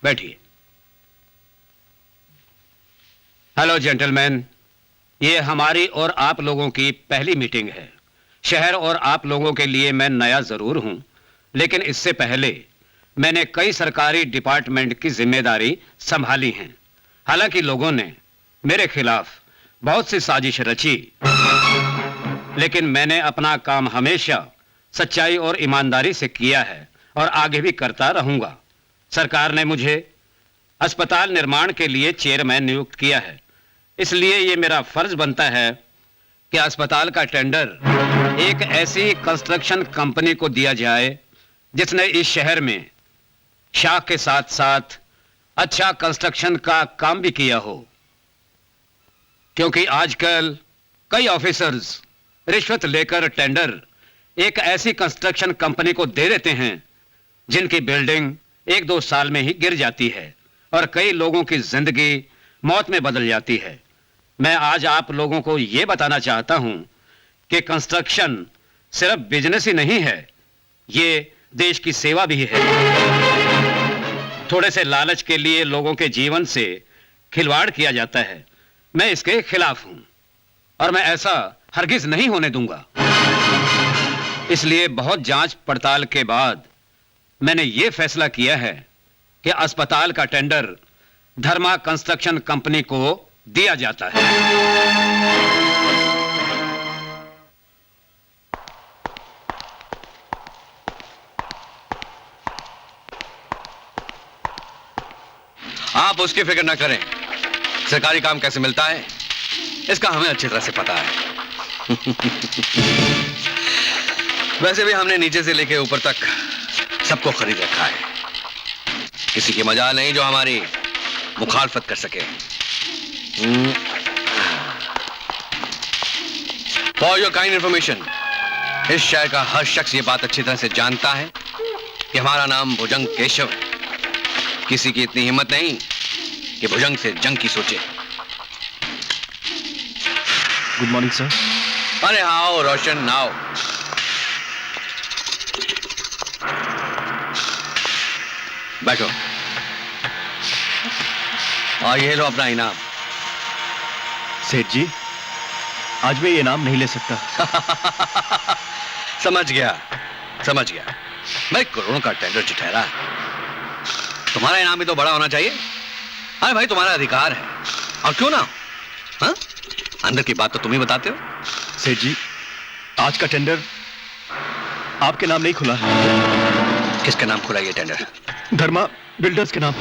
बैठिए। Hello gentleman, ये हमारी और आप लोगों की पहली मीटिंग है। शहर और आप लोगों के लिए मैं नया जरूर हूं, लेकिन इससे पहले मैंने कई सरकारी डिपार्टमेंट की जिम्मेदारी संभाली हैं। हालांकि लोगों ने मेरे खिलाफ बहुत सी साजिश रची, लेकिन मैंने अपना काम हमेशा सच्चाई और ईमानदारी से किया है और आगे भी करता रहूंगा। सरकार ने मुझे अस्पताल निर्माण के लिए चेयरमैन नियुक्त किया है, इसलिए ये मेरा फर्ज बनता है कि अस्पताल का टेंडर एक ऐसी कंस्ट्रक्शन कंपनी को दिया जाए जिसने इस शहर में शाख के साथ साथ अच्छा कंस्ट्रक्शन का काम भी किया हो। क्योंकि आजकल कई ऑफिसर्स रिश्वत लेकर टेंडर एक ऐसी कंस्ट्रक्शन कंपनी को दे देते हैं जिनकी बिल्डिंग 1-2 साल में ही गिर जाती है और कई लोगों की जिंदगी मौत में बदल जाती है। मैं आज आप लोगों को यह बताना चाहता हूं कि कंस्ट्रक्शन सिर्फ बिजनेस ही नहीं है, ये देश की सेवा भी है। थोड़े से लालच के लिए लोगों के जीवन से खिलवाड़ किया जाता है। मैं इसके खिलाफ हूं और मैं ऐसा हरगिज नहीं होने दूंगा। इसलिए बहुत जांच पड़ताल के बाद मैंने यह फैसला किया है कि अस्पताल का टेंडर धर्मा कंस्ट्रक्शन कंपनी को दिया जाता है। आप उसकी फिक्र ना करें। सरकारी काम कैसे मिलता है इसका हमें अच्छी तरह से पता है। वैसे भी हमने नीचे से लेकर ऊपर तक सबको खरीद रखा है। किसी की मजाल नहीं जो हमारी मुखालफत कर सके। फॉर योर काइंड इंफॉर्मेशन, इस शहर का हर शख्स ये बात अच्छी तरह से जानता है कि हमारा नाम भुजंग केशव है। किसी की इतनी हिम्मत नहीं कि भुजंग से जंग की सोचे। Good morning sir. अरे आओ रोशन, आओ। बैठो। और ये लो अपना इनाम। सेठ जी, आज मैं ये इनाम नहीं ले सकता। समझ गया। मैं करोड़ों का टेंडर ठहरा। तुम्हारा इनाम भी तो बड़ा होना चाहिए। अरे भाई, तुम्हारा अधिकार है, और क्यों ना। हाँ? अंदर की बात तो तुम ही बताते हो। सेठ जी, आज का टेंडर आपके नाम नहीं खुला है। किसके नाम खुला ये टेंडर? धर्मा बिल्डर्स के नाम।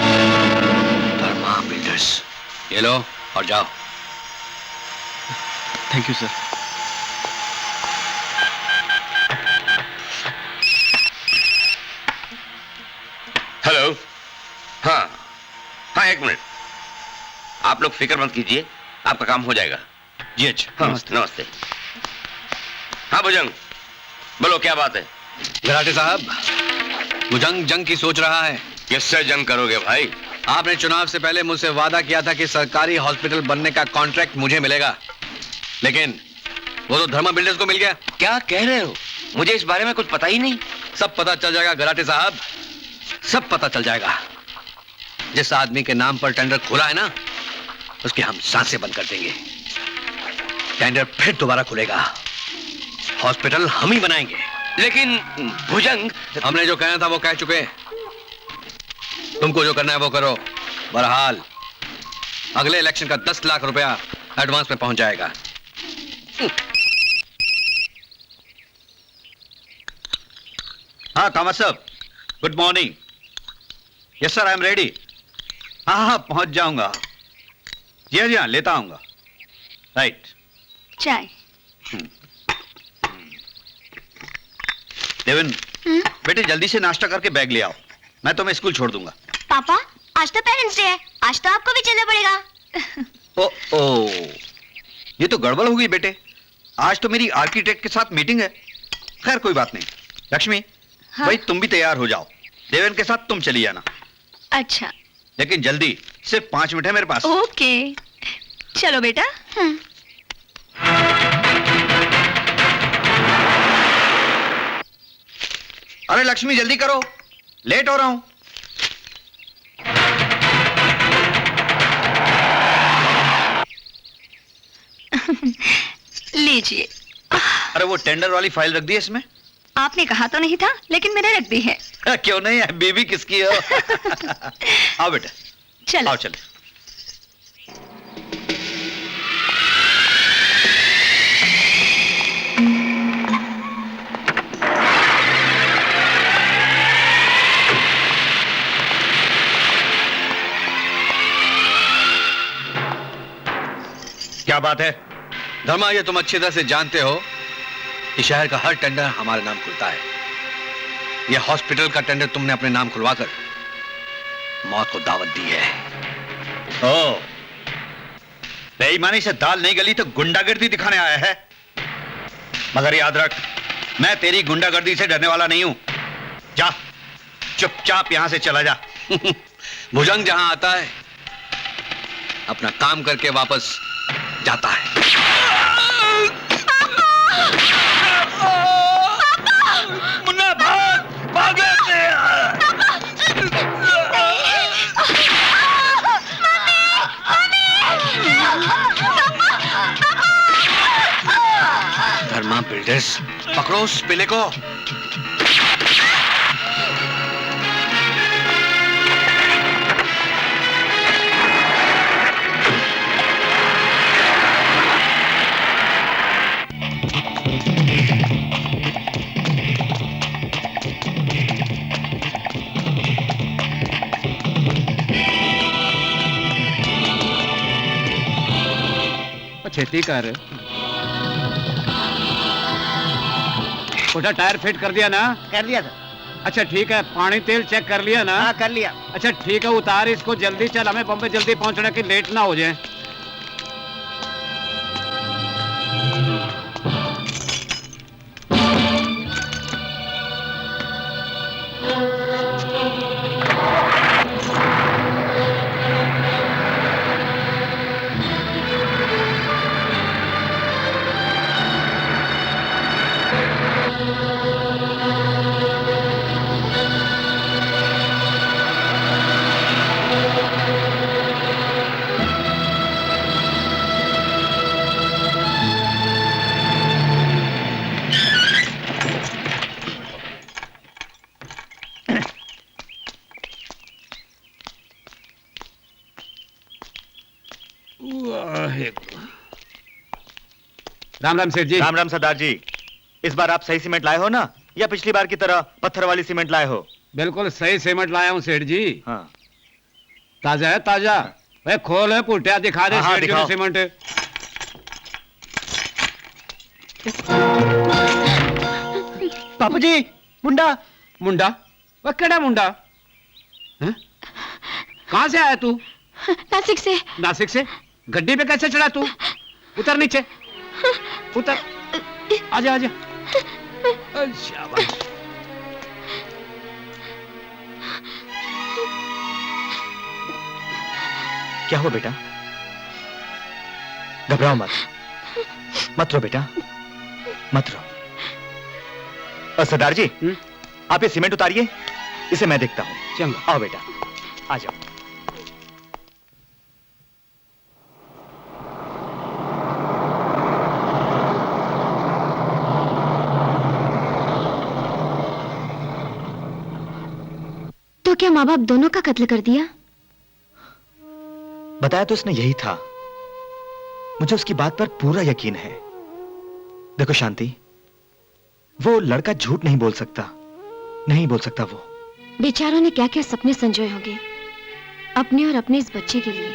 धर्मा बिल्डर्स। ये लो और जाओ। Thank you sir. हेलो। हाँ, एक मिनट। आप लोग फिक्र मत कीजिए, आपका काम हो जाएगा। जी अच्छा। नमस्ते। हाँ भुजंग, बोलो क्या बात है? गराटे साहब, भुजंग जंग की सोच रहा है। किससे जंग करोगे भाई? आपने चुनाव से पहले मुझसे वादा किया था कि सरकारी हॉस्पिटल बनने का कॉन्ट्रैक्ट मुझे मिलेगा, लेकिन वो तो धर्मा बिल्डर्स को मिल गया। क्या कह रहे हो? मुझे इस बारे में कुछ पता ही नहीं। सब पता चल जाएगा गराटे साहब, सब पता चल जाएगा। जिस आदमी के नाम पर टेंडर खुला है ना, उसकी हम सांसें बंद कर देंगे। टेंडर फिर दोबारा खुलेगा, हॉस्पिटल हम ही बनाएंगे। लेकिन भुजंग, हमने जो कहना था वो कह चुके। तुमको जो करना है वो करो। बहरहाल अगले इलेक्शन का 10 लाख रुपया एडवांस में पहुंच जाएगा। हाँ थॉमस साहब, good morning. Yes sir, I am ready. हाँ, पहुंच जाऊंगा। जी हाँ, लेता आऊंगा। राइट। चाय। देवन, बेटे जल्दी से नाश्ता करके बैग ले आओ, मैं तुम्हें स्कूल छोड़ दूंगा। पापा, आज तो पेरेंट्स डे है, आज तो आपको भी चलना पड़ेगा। ओ, ये तो गड़बड़ हो गई बेटे। आज तो मेरी आर्किटेक्ट के साथ मीटिंग है। खैर कोई बात नहीं। लक्ष्मी, हाँ? भाई तुम भी तैयार हो जाओ। देवन के साथ तुम चली जाना, अच्छा। लेकिन जल्दी, सिर्फ 5 मिनट है मेरे पास। ओके, चलो बेटा। अरे लक्ष्मी जल्दी करो, लेट हो रहा हूं। लीजिए। अरे वो टेंडर वाली फाइल रख दी है इसमें? आपने कहा तो नहीं था, लेकिन मैंने रख दी है। क्यों नहीं है, बीवी किसकी हो? आओ बेटा, चलो। आओ चले। क्या बात है? धर्मा, ये तुम अच्छी तरह से जानते हो कि शहर का हर टेंडर हमारे नाम खुलता है। यह हॉस्पिटल का टेंडर तुमने अपने नाम खुलवाकर मौत को दावत दी है। ओ, बेईमानी से दाल नहीं गली तो गुंडागर्दी दिखाने आया है। मगर याद रख, मैं तेरी गुंडागर्दी से डरने वाला नहीं हूं। जा, चुपचाप यहां से चला जा। भुजंग जहां आता है अपना काम करके वापस जाता है। मुन्ना भाग, भाग से। धर्मा बिल्डर्स, पकड़ो उस पिले को। छेती कर। उठा, टायर फिट कर दिया ना? कर लिया था। अच्छा ठीक है, पानी तेल चेक कर लिया ना? हाँ कर लिया। अच्छा ठीक है, उतार इसको जल्दी, चल हमें बम्बई जल्दी पहुंचने की, लेट ना हो जाए। राम राम सेठ जी। राम राम सरदार जी। इस बार आप सही सीमेंट लाए हो ना, या पिछली बार की तरह पत्थर वाली सीमेंट लाए हो? बिल्कुल सही सीमेंट लाया हूँ सेठ जी। हाँ। ताजा है ताजा। वे खोल है पुटिया, दिखा दे हाँ, सेठ जी दिखाओ। को सीमेंट। पापा जी, मुंडा। मुंडा? वह केड़ा मुंडा? हैं? कहाँ से आया तू? नासिक से। नासिक से? गड्डी पे कैसे चढ़ा तू? उतर नीचे, उतर। आजा आजा। शाबाश। क्या हुआ बेटा? घबराओ मत, मत रो बेटा, मत रो। सरदार जी, आप ये सीमेंट उतारिए, इसे मैं देखता हूं। चंगा। आओ बेटा, आ जाओ। तो क्या माँ बाप दोनों का कत्ल कर दिया? बताया तो उसने यही था। मुझे उसकी बात पर पूरा यकीन है। देखो शांति, वो लड़का झूठ नहीं बोल सकता, नहीं बोल सकता वो। बेचारों ने क्या क्या सपने संजोए होंगे अपने और अपने इस बच्चे के लिए।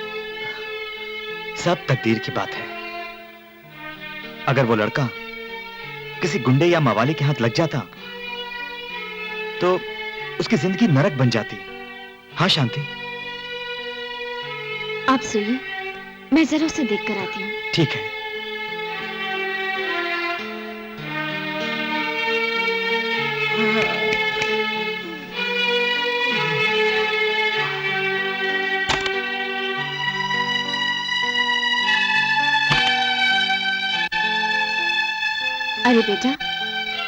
सब तकदीर की बात है। अगर वो लड़का किसी गुंडे या मवाली के हाथ लग जाता तो उसकी जिंदगी नरक बन जाती। हाँ शांति। आप सोइए, मैं जरा उसे देख कर आती हूँ। ठीक है। अरे बेटा,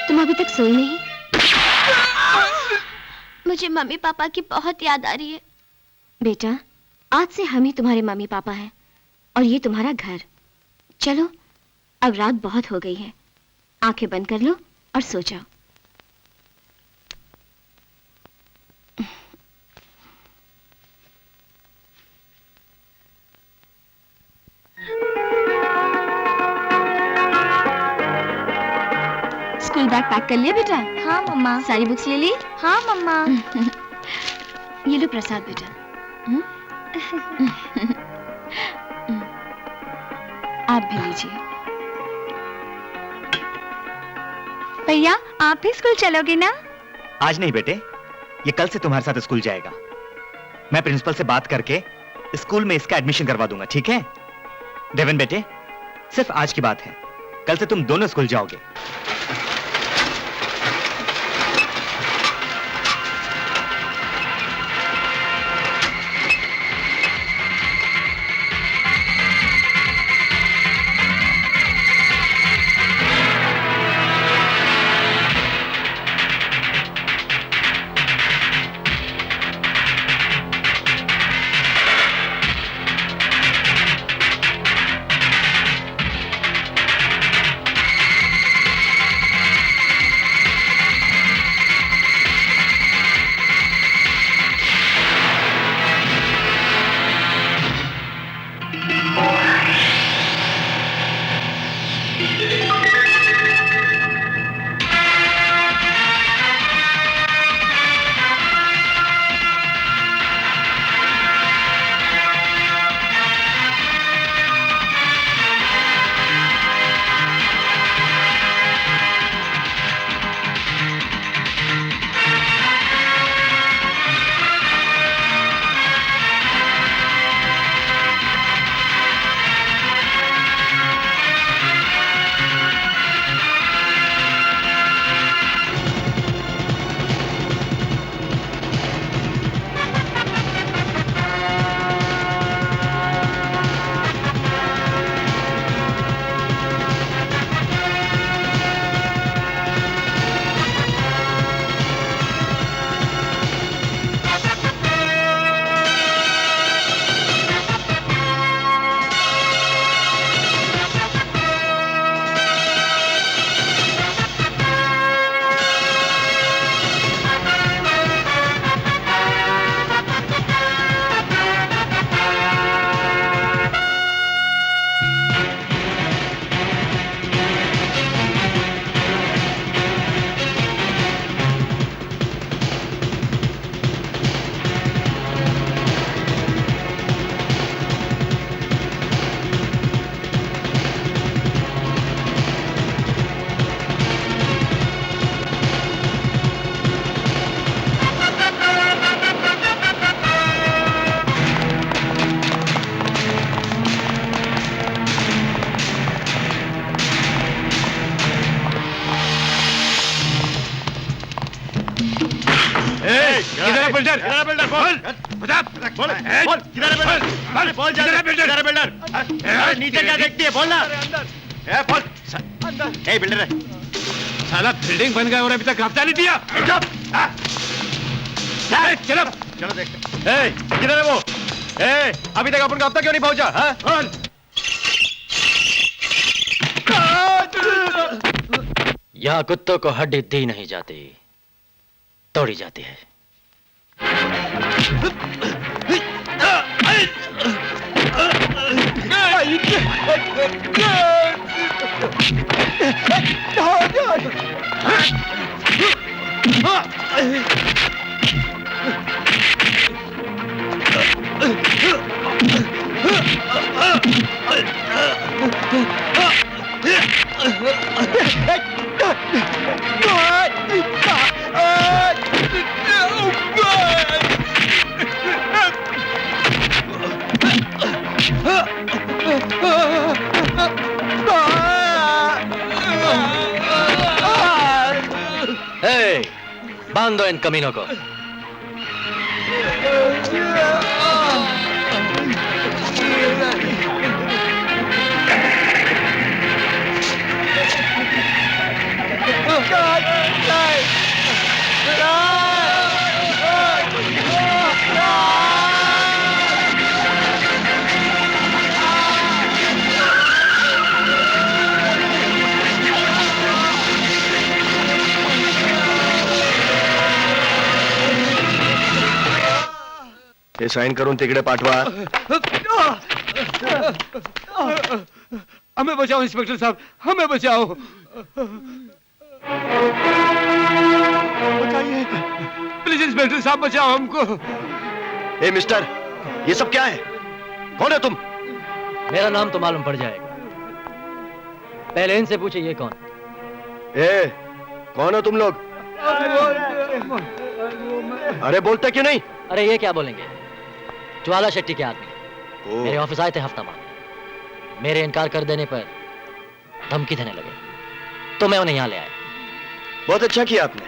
तुम अभी तक सोई नहीं? मुझे मम्मी पापा की बहुत याद आ रही है। बेटा, आज से हम ही तुम्हारे मम्मी पापा हैं और ये तुम्हारा घर। चलो अब रात बहुत हो गई है, आंखें बंद कर लो और सो जाओ। स्कूल बैग पैक कर लिया बेटा? हाँ मम्मा। सारी बुक्स ले ली? हाँ मम्मा। ये लो प्रसाद बेटा। आप भी लीजिए। भैया आप भी स्कूल चलोगे ना? आज नहीं बेटे, ये कल से तुम्हारे साथ स्कूल जाएगा। मैं प्रिंसिपल से बात करके स्कूल में इसका एडमिशन करवा दूंगा, ठीक है? देवन बेटे, सिर्फ आज की बात है, कल से तुम दोनों स्कूल जाओगे। बिल्डर बिल्डर बोल बोल बोल किधर है बिल्डर बोल किधर है बिल्डर नीचे क्या देखती है बोलना ए बोल अंदर ए बिल्डर साला बिल्डिंग बन गया और अभी तक कब्जा नहीं दिया। चलो चलो देखते ए किधर है वो ए अभी तक अपन कब्जा क्यों नहीं पहुंचा हाँ यहाँ कुत्तों को हड्डी दी नहीं जाती, तोड़ी जाती है। बांध दो इन कमीनों को। हे साइन करून तिकडे पाठवा. हमें बचाओ इंस्पेक्टर साहब, हमें बचाओ. बताइए. प्लीज इंस्पेक्टर साहब बचाओ हमको. ए मिस्टर, ये सब क्या है? कौन है तुम? मेरा नाम तो मालूम पड़ जाएगा. पहले इनसे पूछे ये कौन. ए, कौन हो तुम लोग? अरे बोलते क्यों नहीं? अरे ये क्या बोलेंगे, ज्वाला शेट्टी के आदमी मेरे ऑफिस आए थे हफ्ता माह. मेरे इनकार कर देने पर धमकी देने लगे, तो मैं उन्हें यहाँ ले आया. बहुत अच्छा किया आपने.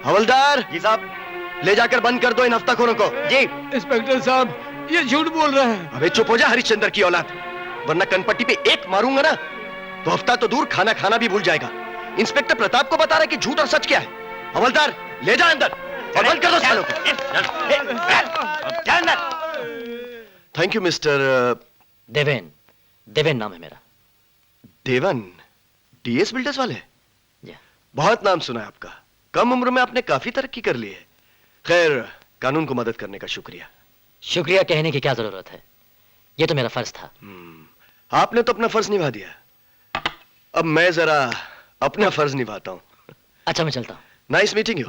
हवलदार जी साहब, ले जाकर बंद कर दो इन हफ्ताखोरों को. जी. इंस्पेक्टर साहब ये झूठ बोल रहे हैं. अबे चुप हो जा हरिश्चंद्र की औलाद, वरना कनपट्टी पे एक मारूंगा ना तो हफ्ता तो दूर खाना खाना भी भूल जाएगा. इंस्पेक्टर प्रताप को बता रहा है कि झूठ और सच क्या है. हवलदार ले जा अंदर और बंद कर दो सालों को. Thank you mister Deven. Deven नाम है मेरा. देवन, डीएस बिल्डर्स वाले? या. बहुत नाम सुना है आपका. कम उम्र में आपने काफी तरक्की कर ली है. खैर, कानून को मदद करने का शुक्रिया. शुक्रिया कहने की क्या जरूरत है, ये तो मेरा फर्ज था. आपने तो अपना फर्ज निभा दिया. अब मैं जरा अपना फर्ज निभाता हूं. अच्छा मैं चलता हूं. Nice meeting you.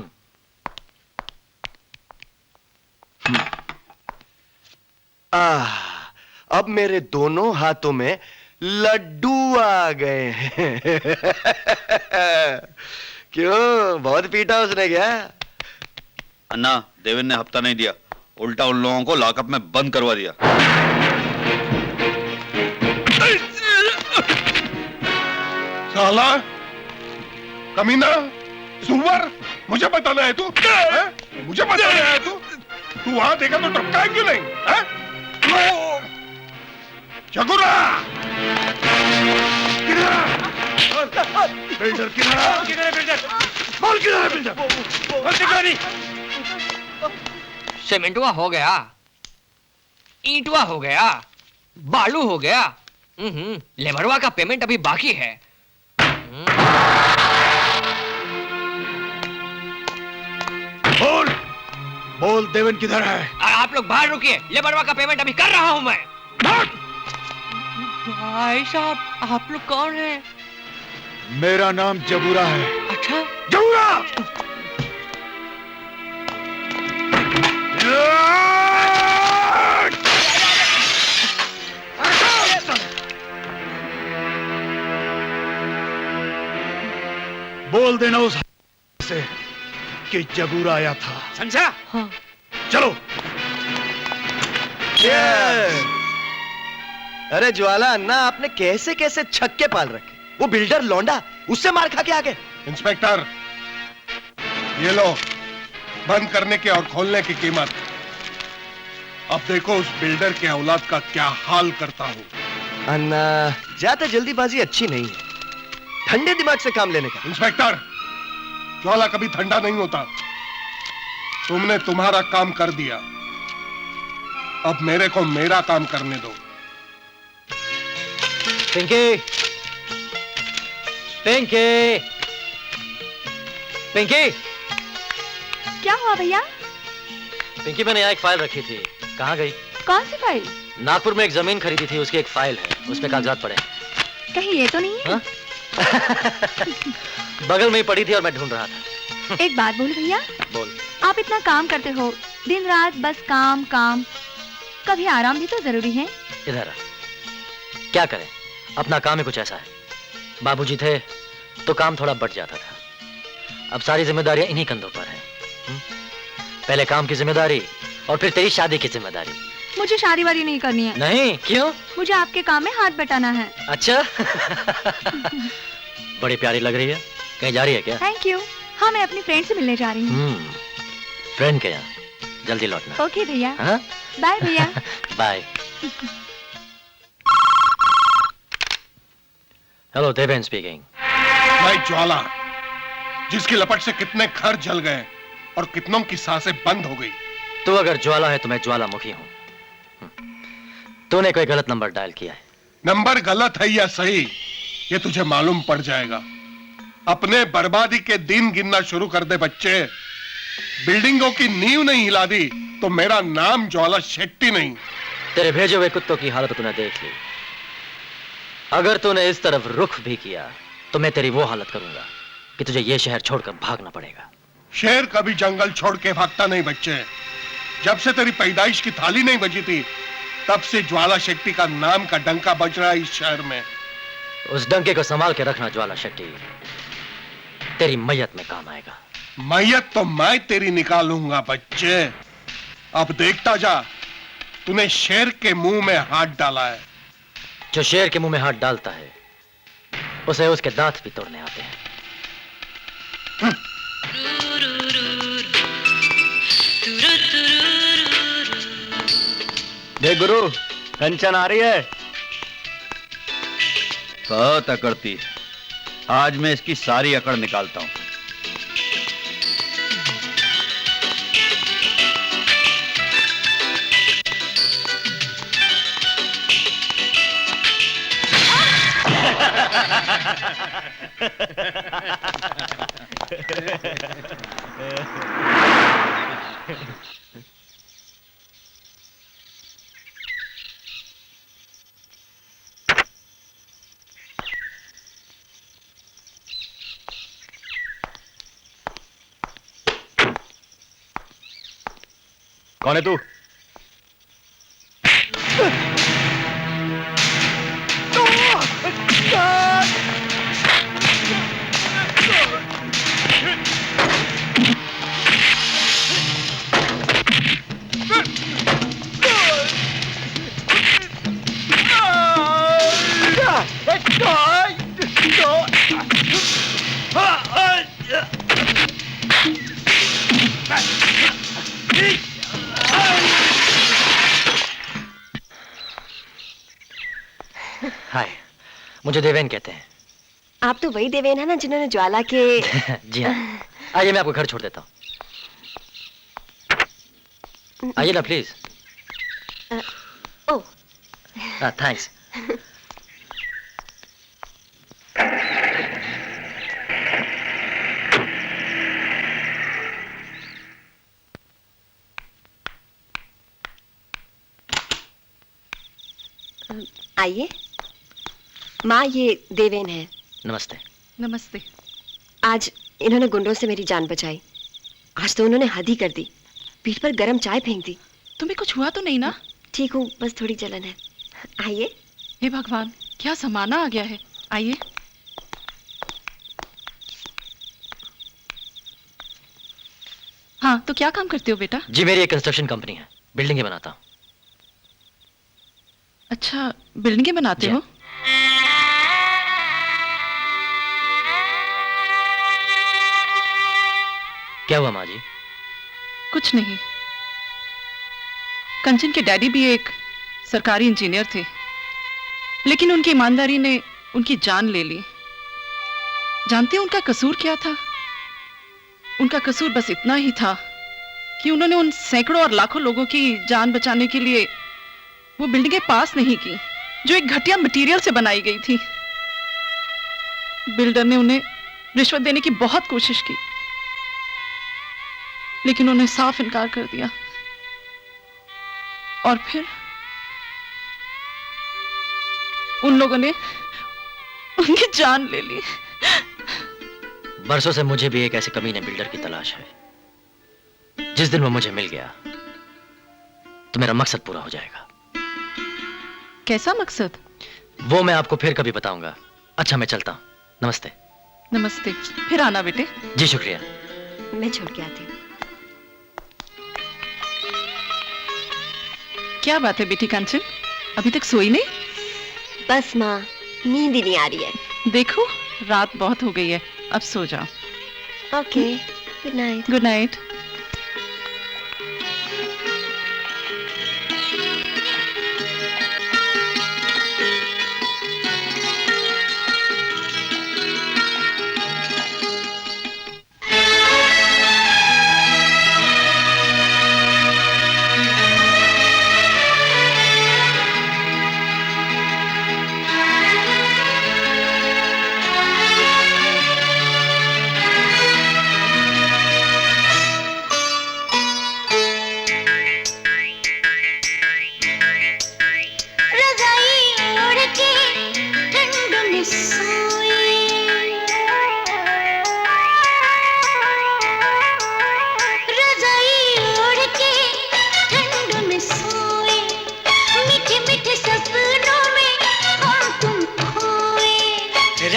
अब मेरे दोनों हाथों में लड्डू आ गए हैं. क्यों, बहुत पीटा उसने क्या? अन्ना, देवेन ने हफ्ता नहीं दिया, उल्टा उन लोगों को लॉकअप में बंद करवा दिया. साला, कमीना, सुअर, मुझे बताना है तू? मुझे बताना है तू? तू वहां देखा तो टपका है क्यों नहीं? चकुरा! बिल्डर किधर है? बिल्डर! बोल किधर है बिल्डर? सीमेंटवा हो गया, ईंटवा हो गया, बालू हो गया. लेबरवा का पेमेंट अभी बाकी है. बोल, बोल देवन किधर है? आप लोग बाहर रुकिए, लेबरवा का पेमेंट अभी कर रहा हूं मैं. भाई साहब, आप लोग कौन हैं? मेरा नाम जबूरा है. अच्छा, जबूरा! बोल देना उस से कि जबूरा आया था. समझा? हाँ. चलो. अरे ज्वाला अन्ना, आपने कैसे कैसे छक्के पाल रखे. वो बिल्डर लौंडा, उससे मार खा के आ गए. इंस्पेक्टर, ये लो बंद करने की और खोलने की कीमत. अब देखो उस बिल्डर के औलाद का क्या हाल करता हूं. अन्ना, ज्यादा जल्दीबाजी अच्छी नहीं है. ठंडे दिमाग से काम लेने का. इंस्पेक्टर, ज्वाला कभी ठंडा नहीं होता. तुमने तुम्हारा काम कर दिया, अब मेरे को मेरा काम करने दो. पिंकी, पिंकी, पिंकी. क्या हुआ भैया? पिंकी, मैंने यहाँ एक फाइल रखी थी, कहाँ गई? कौन सी फाइल? नागपुर में एक जमीन खरीदी थी, उसकी एक फाइल है, उसमें कागजात पड़े. कहीं ये तो नहीं है? बगल में ही पड़ी थी और मैं ढूंढ रहा था. एक बात बोल भैया. बोल. आप इतना काम करते हो, दिन रात बस काम काम, कभी आराम भी तो जरूरी है. इधर आ. क्या करें, अपना काम ही कुछ ऐसा है. बाबूजी थे तो काम थोड़ा बढ़ जाता था, अब सारी जिम्मेदारियां इन्हीं कंधों पर हैं. पहले काम की जिम्मेदारी और फिर तेरी शादी की जिम्मेदारी. मुझे शादी वादी नहीं करनी है. नहीं, क्यों? मुझे आपके काम में हाथ बटाना है. अच्छा. बड़ी प्यारी लग रही है. कहीं जा रही है क्या? Thank you. हाँ, मैं अपनी फ्रेंड से मिलने जा रही हूँ. फ्रेंड के यहाँ, जल्दी लौटना. ओके भैया. हाँ? बाय भैया. बाय. Hello, Deven speaking. भाई ज्वाला, जिसकी लपट से कितने घर जल गए और कितनों की सांसें बंद हो गई. तू अगर ज्वाला है तो मैं ज्वालामुखी हूं. तूने कोई गलत नंबर डायल किया है. नंबर गलत है या सही, ये तुझे मालूम पड़ जाएगा. अपने बर्बादी के दिन गिनना शुरू कर दे बच्चे. बिल्डिंगों की नींव नहीं हिला दी तो मेरा नाम ज्वाला शेट्टी नहीं। तेरे भेजे हुए कुत्तों की हालत तूने देख ली। अगर तूने इस तरफ रुख भी किया तो मैं तेरी वो हालत करूंगा कि तुझे ये शहर छोड़कर भागना पड़ेगा। शेर कभी जंगल छोड़ के भागता नहीं बच्चे। जब से तेरी पैदाइश की थाली नहीं बजी थी तब से ज्वाला शेट्टी का नाम का डंका बज रहा है इस शहर में। उस डंके को संभाल के रखना ज्वाला शेट्टी, तेरी मैयत में काम आएगा। मैयत तो मैं तेरी निकालूंगा बच्चे। अब देखता जा, तूने शेर के मुंह में हाथ डाला है। जो शेर के मुंह में हाथ डालता है उसे उसके दांत भी तोड़ने आते हैं। देख गुरु, कंचन आ रही है। बहुत अकड़ती है, आज मैं इसकी सारी अकड़ निकालता हूं। कौन है तू? हाय, मुझे देवेन कहते हैं। आप तो वही देवेन है ना जिन्होंने ज्वाला के जी हाँ, आइए मैं आपको घर छोड़ देता हूँ। आइए ना प्लीज। Oh thanks. आइए। माँ, ये देवेन है। नमस्ते। नमस्ते। आज इन्होंने गुंडों से मेरी जान बचाई। आज तो उन्होंने हद ही कर दी, पीठ पर गरम चाय फेंक दी। तुम्हें कुछ हुआ तो नहीं ना? ठीक हूँ, बस थोड़ी जलन है। आइए। हे भगवान, क्या जमाना आ गया है। आइए। हाँ, तो क्या काम करते हो बेटा? जी मेरी एक कंस्ट्रक्शन कंपनी है, बिल्डिंगें बनाता हूँ। अच्छा, बिल्डिंगें बनाते हो? क्या हुआ माँ जी? कुछ नहीं। कंचन के डैडी भी एक सरकारी इंजीनियर थे, लेकिन उनकी ईमानदारी ने उनकी जान ले ली। जानते हैं उनका कसूर क्या था? उनका कसूर बस इतना ही था कि उन्होंने उन सैकड़ों और लाखों लोगों की जान बचाने के लिए वो बिल्डिंगें पास नहीं की जो एक घटिया मटेरियल से बनाई गई थी। बिल्डर ने उन्हें रिश्वत देने की बहुत कोशिश की, लेकिन उन्हें साफ इनकार कर दिया। और फिर उन लोगों ने उनकी जान ले ली। बरसों से मुझे भी एक ऐसे कमीने बिल्डर की तलाश है। जिस दिन वो मुझे मिल गया तो मेरा मकसद पूरा हो जाएगा। कैसा मकसद? वो मैं आपको फिर कभी बताऊंगा। अच्छा मैं चलता हूँ, नमस्ते। नमस्ते, फिर आना बेटे। जी शुक्रिया। मैं छोड़ के आती हूँ। क्या बात है बेटी कंचन, अभी तक सोई नहीं? बस माँ, नींद ही नहीं आ रही है। देखो रात बहुत हो गई है, अब सो जाओ। Okay, good night. Good night.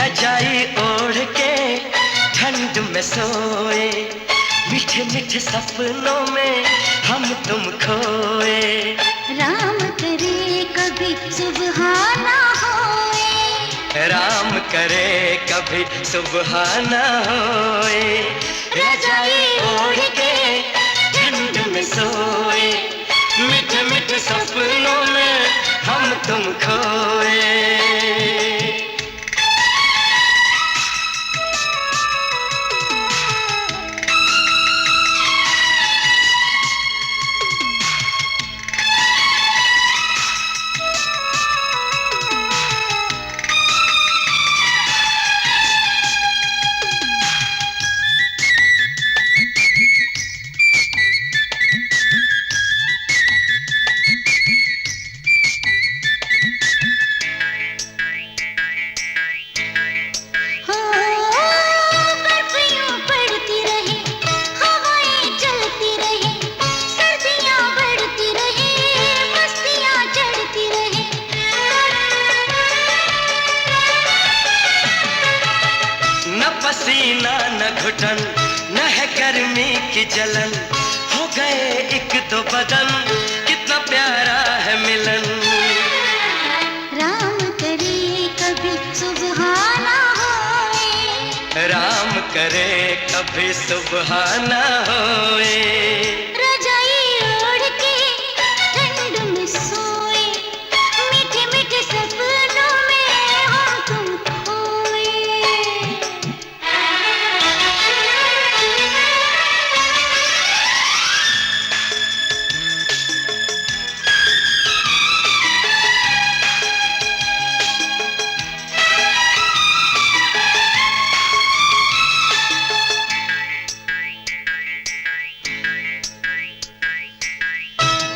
रजाई ओढ़ के ठंड में सोए, मीठे मीठे सपनों में हम तुम खोए। राम करे कभी सुबहाना होए, राम करे कभी सुबहाना होए। रजाई ओढ़ के ठंड में सोए, मीठे मीठे सपनों में हम तुम खोए। पसीना न घुटन न है गर्मी की जलन, हो गए एक दो बदन, कितना प्यारा है मिलन। राम करे कभी सुबहाना होए, राम करे कभी सुबहाना होए। रजाई ओढ़ के ठंड में सोए, मीठे मीठे सपनों में हम तुम खोए।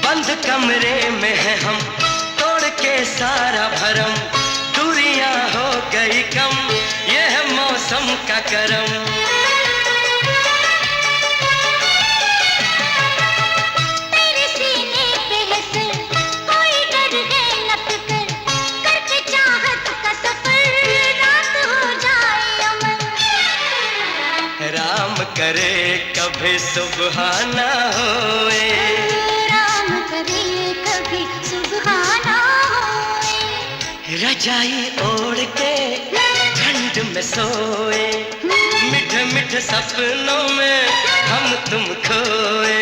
बंद कमरे में है हम, तोड़ के सारा भरम, दूरियां हो गई कम, ये है मौसम का करम। तेरे सीने पे है सर, कोई डर है न फिकर, करके चाहत का सफर, रात हो जाए अमन। राम करे कभी सुबहाना होए, राम करे कभी सुबहाना होए। रजाई ओढ़ के ठंड में सोए, मीठे मीठे सपनों में हम तुम खोए।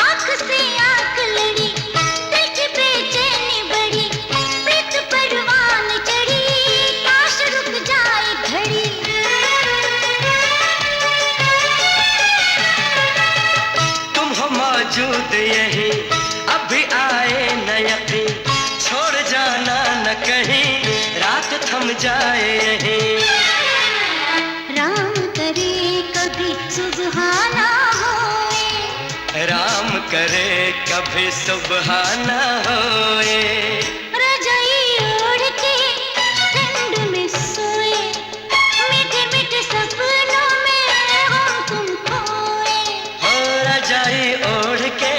आँख से आँख लड़ी, दिल की बेचैनी बढ़ी, प्रीत परवान चढ़ी, काश रुक जाए घड़ी। तुम हो मौजूद यहीं, अभी आए न यकीन, छोड़ जाना न कहीं, रात थम जाए यहीं। राम करे कभी सुबहाना होए, राम करे कभी सुबहाना होए। रजाई ओढ़ के ठंड में सोए, मीठे मीठे सपनों में हम तुम खोए। हो रजाई ओढ़ के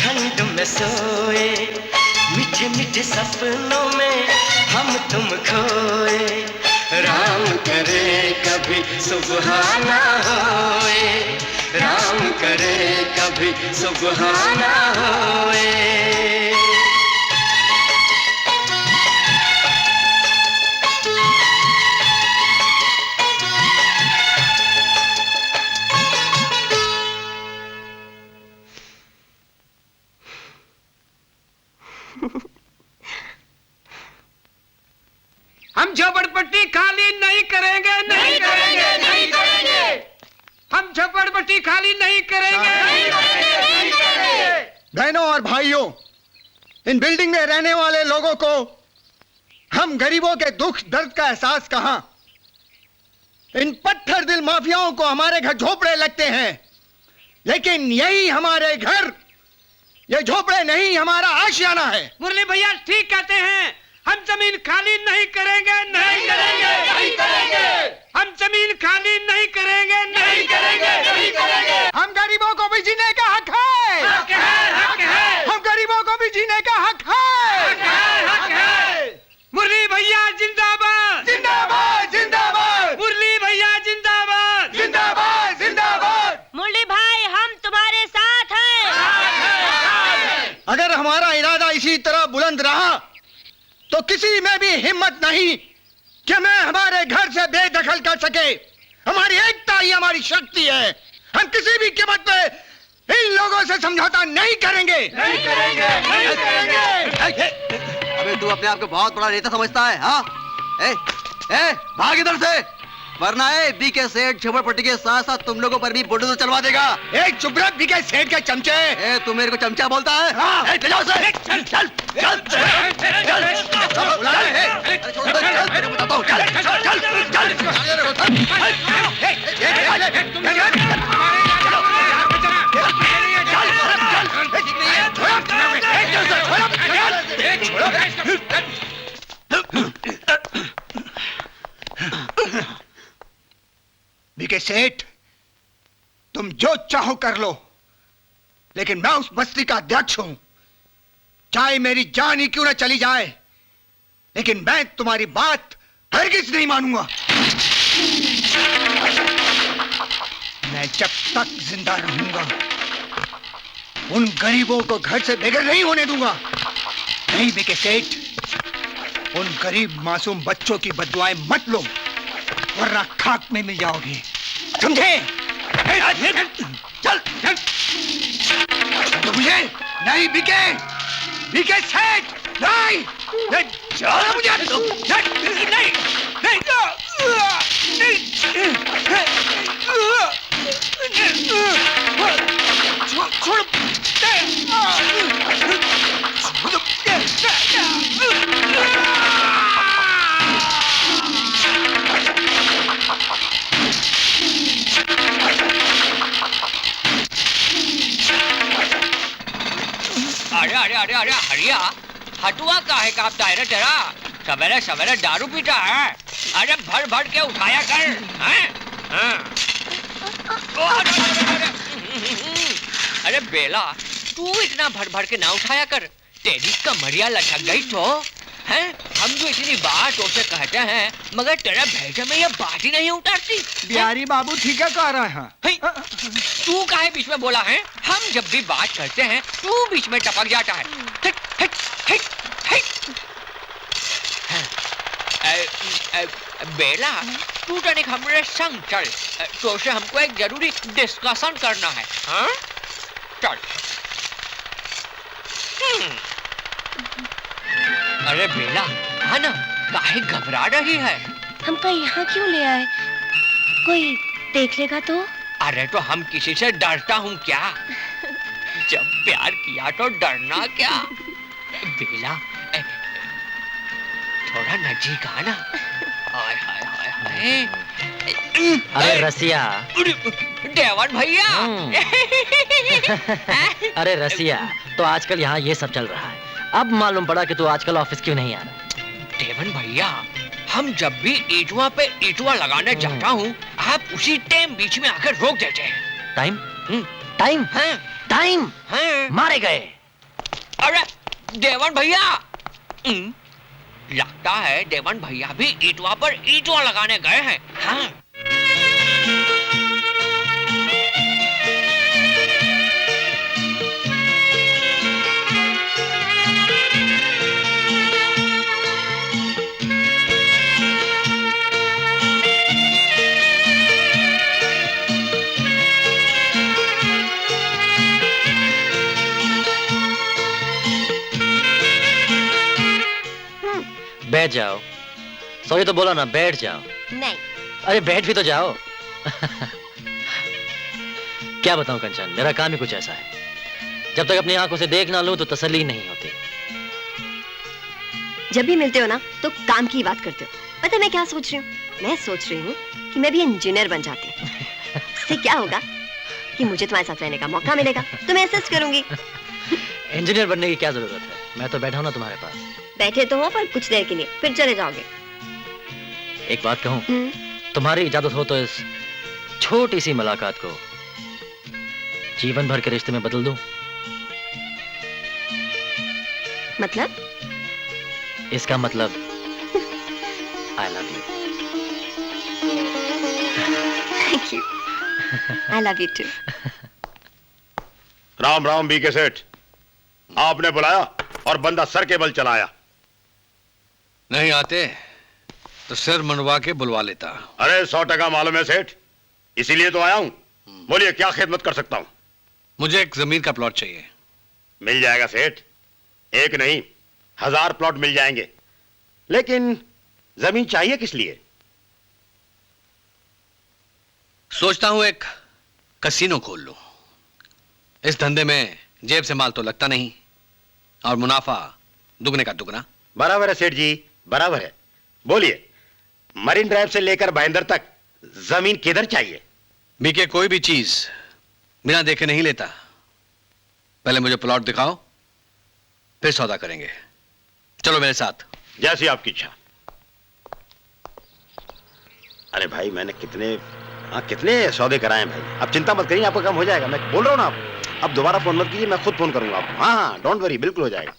ठंड में सोए, मीठे मीठे सपनों में हम तुम खोए। राम करे कभी सुबहाना होए, राम करे कभी सुबहाना होए। हम झोपड़पट्टी खाली नहीं करेंगे, नहीं करेंगे, नहीं करेंगे। हम झोपड़पट्टी खाली नहीं करेंगे, नहीं करेंगे, नहीं करेंगे। बहनों और भाइयों, इन बिल्डिंग में रहने वाले लोगों को हम गरीबों के दुख दर्द का एहसास कहां? इन पत्थर दिल माफियाओं को हमारे घर झोपड़े लगते हैं, लेकिन यही हमारे घर, ये झोपड़े नहीं हमारा आशियाना है। मुरली भैया ठीक कहते हैं, हम जमीन खाली नहीं करेंगे, नहीं करेंगे, नहीं करेंगे। हम जमीन खाली नहीं करेंगे, नहीं करेंगे, नहीं करेंगे। हम गरीबों को भी जीने का हक है, हक है, हक है। हम गरीबों को भी जीने का हक है, हक है, हक है। मुरली भैया जिंदाबाद, जिंदाबाद, जिंदाबाद। मुरली भैया जिंदाबाद, जिंदाबाद, जिंदाबाद। मुरली भाई हम तुम्हारे साथ हैं। अगर हमारा इरादा इसी तरह बुलंद रहा तो किसी में भी हिम्मत नहीं कि मैं हमारे घर से बेदखल कर सके। हमारी एकता ही हमारी शक्ति है। हम किसी भी कीमत पे इन लोगों से समझौता नहीं करेंगे, नहीं करेंगे, नहीं करेंगे। अबे तू अपने आप को बहुत बड़ा नेता समझता है? हाँ, ए, भाग इधर से, वरना बीके सेठ झोपड़पट्टी के साथ साथ तुम लोगों पर भी बुलडोजर चलवा देगा। चुप रह बीके सेठ के चमचे। तू मेरे को चमचा बोलता है? हाँ। ले जाओ उसे। चल चल चल बीके सेठ, तुम जो चाहो कर लो, लेकिन मैं उस बस्ती का अध्यक्ष हूं। चाहे मेरी जान ही क्यों ना चली जाए, लेकिन मैं तुम्हारी बात हरगिज नहीं मानूंगा। मैं जब तक जिंदा रहूंगा उन गरीबों को घर से बेघर नहीं होने दूंगा। नहीं बीके सेठ, उन गरीब मासूम बच्चों की बददुआएं मत लो, वरना खाक में मिल जाओगे, समझे? चल चल। तो मुझे नहीं बीके सेठ, नहीं चलो मुझे नहीं छोड़। अरे अरे अरे अरे हरिया, हटुआ काहे कांपता है रे तेरा? सवेरे सवेरे दारू पीता है? अरे भर भर के उठाया कर, हैं? अरे बेला, तू इतना भर भर के ना उठाया कर, तेरी कमरिया लटक गई तो, हैं? हम जो इतनी बात तुझसे कहते हैं, मगर तेरे भेजे में ये बात ही नहीं उतरती। बिहारी बाबू ठीक है कह रहे हैं। तू काहे बीच में बोला है? हम जब भी बात करते हैं, तू बीच में टपक जाता है। Hit, hit, hit, hit. Bela, तू तनिक हमरे संग चल, तो से हमको एक जरूरी डिस्कशन करना है। हाँ? चल। अरे बेला, हाँ ना, काहे घबरा रही है? हमको यहाँ क्यों ले आए? कोई देख लेगा तो? अरे तो हम किसी से डरता हूँ क्या? जब प्यार किया तो डरना क्या? बेला, थोड़ा नजीक आना। हाय हाय हाय हाय। अरे रसिया। देवन भैया। अरे रसिया, तो आजकल यहाँ ये सब चल रहा है। अब मालूम पड़ा कि तू आजकल ऑफिस क्यों नहीं आ रहा। देवन भैया, हम जब भी ईटवा पे ईटवा लगाने जाता हूँ, आप उसी टाइम बीच में आकर रोक देते हैं। टाइम? टाइम? हाँ। टाइम? हाँ। मारे गए। अरे देवन भैया, लगता है देवन भैया भी ईटवा पर ईटवा लगाने गए हैं। हाँ। बैठ जाओ। सॉरी तो बोला ना, बैठ जाओ। नहीं। अरे बैठ भी तो जाओ। क्या बताऊं कंचन, मेरा काम ही कुछ ऐसा है। जब तक अपनी आंखों से देख ना लूं तो तसल्ली नहीं होती। जब भी मिलते हो ना तो काम की बात करते हो। पता है मैं क्या सोच रही हूँ? मैं सोच रही हूँ कि मैं भी इंजीनियर बन जाती हूँ। इससे क्या होगा कि मुझे तुम्हारे साथ रहने का मौका मिलेगा, तो मैं असिस्ट करूंगी। इंजीनियर बनने की क्या जरूरत है? मैं तो बैठा हूँ ना तुम्हारे पास। बैठे तो हो पर कुछ देर के लिए, फिर चले जाओगे। एक बात कहूँ, तुम्हारी इजाजत हो तो इस छोटी सी मुलाकात को जीवन भर के रिश्ते में बदल दूं। मतलब? इसका मतलब I love you. Thank you. I love you too. Ram Ram BK Seth, आपने बुलाया और बंदा सर के बल चलाया। नहीं आते तो सिर मनवा के बुलवा लेता। अरे 100% मालूम है सेठ, इसीलिए तो आया हूं। बोलिए क्या खिदमत कर सकता हूं? मुझे एक जमीन का प्लॉट चाहिए। मिल जाएगा सेठ, एक नहीं 1000 प्लॉट मिल जाएंगे। लेकिन जमीन चाहिए किस लिए? सोचता हूं एक कसीनो खोल लूं। इस धंधे में जेब से माल तो लगता नहीं और मुनाफा दुगने का दुगना। बराबर है सेठ जी, बराबर है। बोलिए, मरीन ड्राइव से लेकर भाईंदर तक जमीन किधर चाहिए? बीके कोई भी चीज बिना देखे नहीं लेता। पहले मुझे प्लॉट दिखाओ, फिर सौदा करेंगे। चलो मेरे साथ। जैसी आपकी इच्छा। अरे भाई मैंने कितने सौदे कराए भाई। अब चिंता मत करिए, आपका काम हो जाएगा। मैं बोल रहा हूं ना आपको। अब दोबारा फोन मत कीजिए, मैं खुद फोन करूंगा आपको। हाँ डोंट वरी, बिल्कुल हो जाएगा।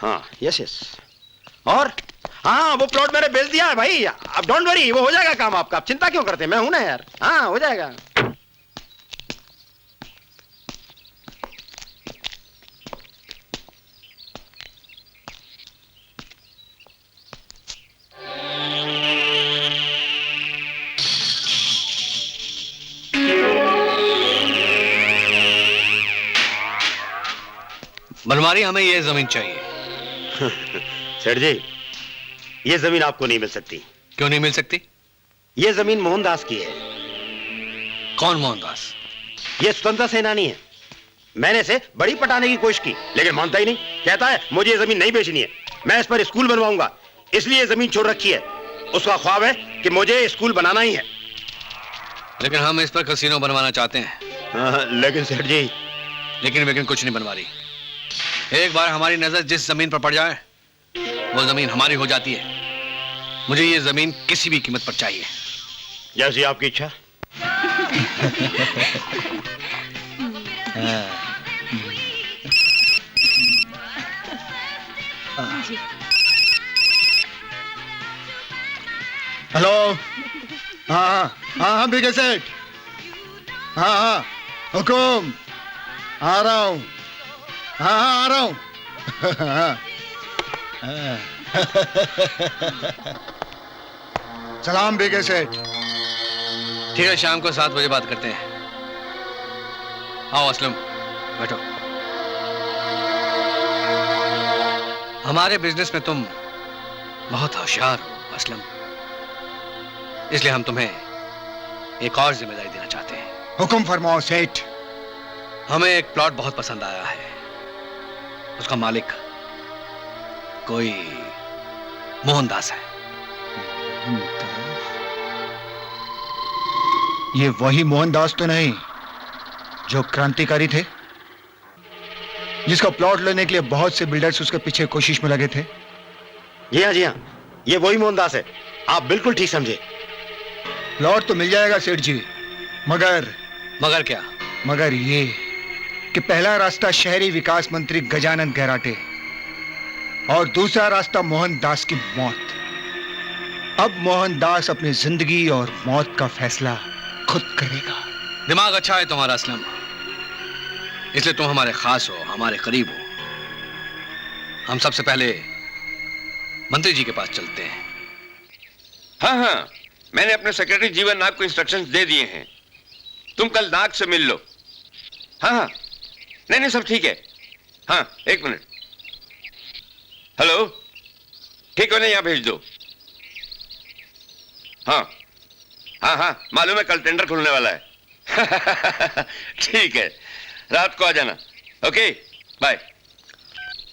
हाँ यस। और हाँ वो प्लॉट मैंने बेच दिया है भाई। अब डोंट वरी, वो हो जाएगा काम आपका। आप चिंता क्यों करते हैं, मैं हूं ना यार। हाँ हो जाएगा। बनवारी, हमें ये जमीन चाहिए। सेठ जी, ये जमीन आपको नहीं मिल सकती। क्यों नहीं मिल सकती? ये जमीन मोहनदास की है। कौन मोहनदास? ये स्वतंत्रता सेनानी है। मैंने इसे बड़ी पटाने की कोशिश की, लेकिन मानता ही नहीं। कहता है मुझे ये जमीन नहीं बेचनी है, मैं इस पर स्कूल बनवाऊंगा, इसलिए ये जमीन छोड़ रखी है। उसका ख्वाब है कि मुझे स्कूल बनाना ही है। लेकिन हम इस पर कसीनो बनवाना चाहते हैं। लेकिन सेठ जी। लेकिन कुछ नहीं बनवा रही। एक बार हमारी नजर जिस जमीन पर पड़ जाए वो जमीन हमारी हो जाती है। मुझे ये जमीन किसी भी कीमत पर चाहिए। जैसी आपकी इच्छा। हेलो। हाँ बीके सेठ। हाँ हुकुम। आ रहा हूं। हाँ आ रहा हूं। सलाम बीके सेठ। ठीक है, शाम को 7 बजे बात करते हैं। आओ असलम, बैठो। हमारे बिजनेस में तुम बहुत होशियार हो असलम, इसलिए हम तुम्हें एक और जिम्मेदारी देना चाहते हैं। हुक्म फरमाओ सेठ। हमें एक प्लॉट बहुत पसंद आया है। उसका मालिक कोई मोहनदास है। ये वही मोहनदास तो नहीं जो क्रांतिकारी थे, जिसका प्लॉट लेने के लिए बहुत से बिल्डर्स उसके पीछे कोशिश में लगे थे? जी हाँ, ये वही मोहनदास है। आप बिल्कुल ठीक समझे। प्लॉट तो मिल जाएगा सेठ जी, मगर क्या? मगर ये कि पहला रास्ता शहरी विकास मंत्री गजानन गहराटे और दूसरा रास्ता मोहनदास की मौत। अब मोहनदास अपनी जिंदगी और मौत का फैसला खुद करेगा। दिमाग अच्छा है तुम्हारा असलम, इसलिए तुम हमारे खास हो, हमारे करीब हो। हम सबसे पहले मंत्री जी के पास चलते हैं। हाँ, मैंने अपने सेक्रेटरी जीवन नाग को इंस्ट्रक्शंस दे दिए हैं। तुम कल नाग से मिल लो। हाँ, नहीं सब ठीक है। हाँ, 1 मिनट। हेलो, ठीक है ना, यहां भेज दो। हाँ, मालूम है कल टेंडर खुलने वाला है। ठीक है, रात को आ जाना। Okay, bye.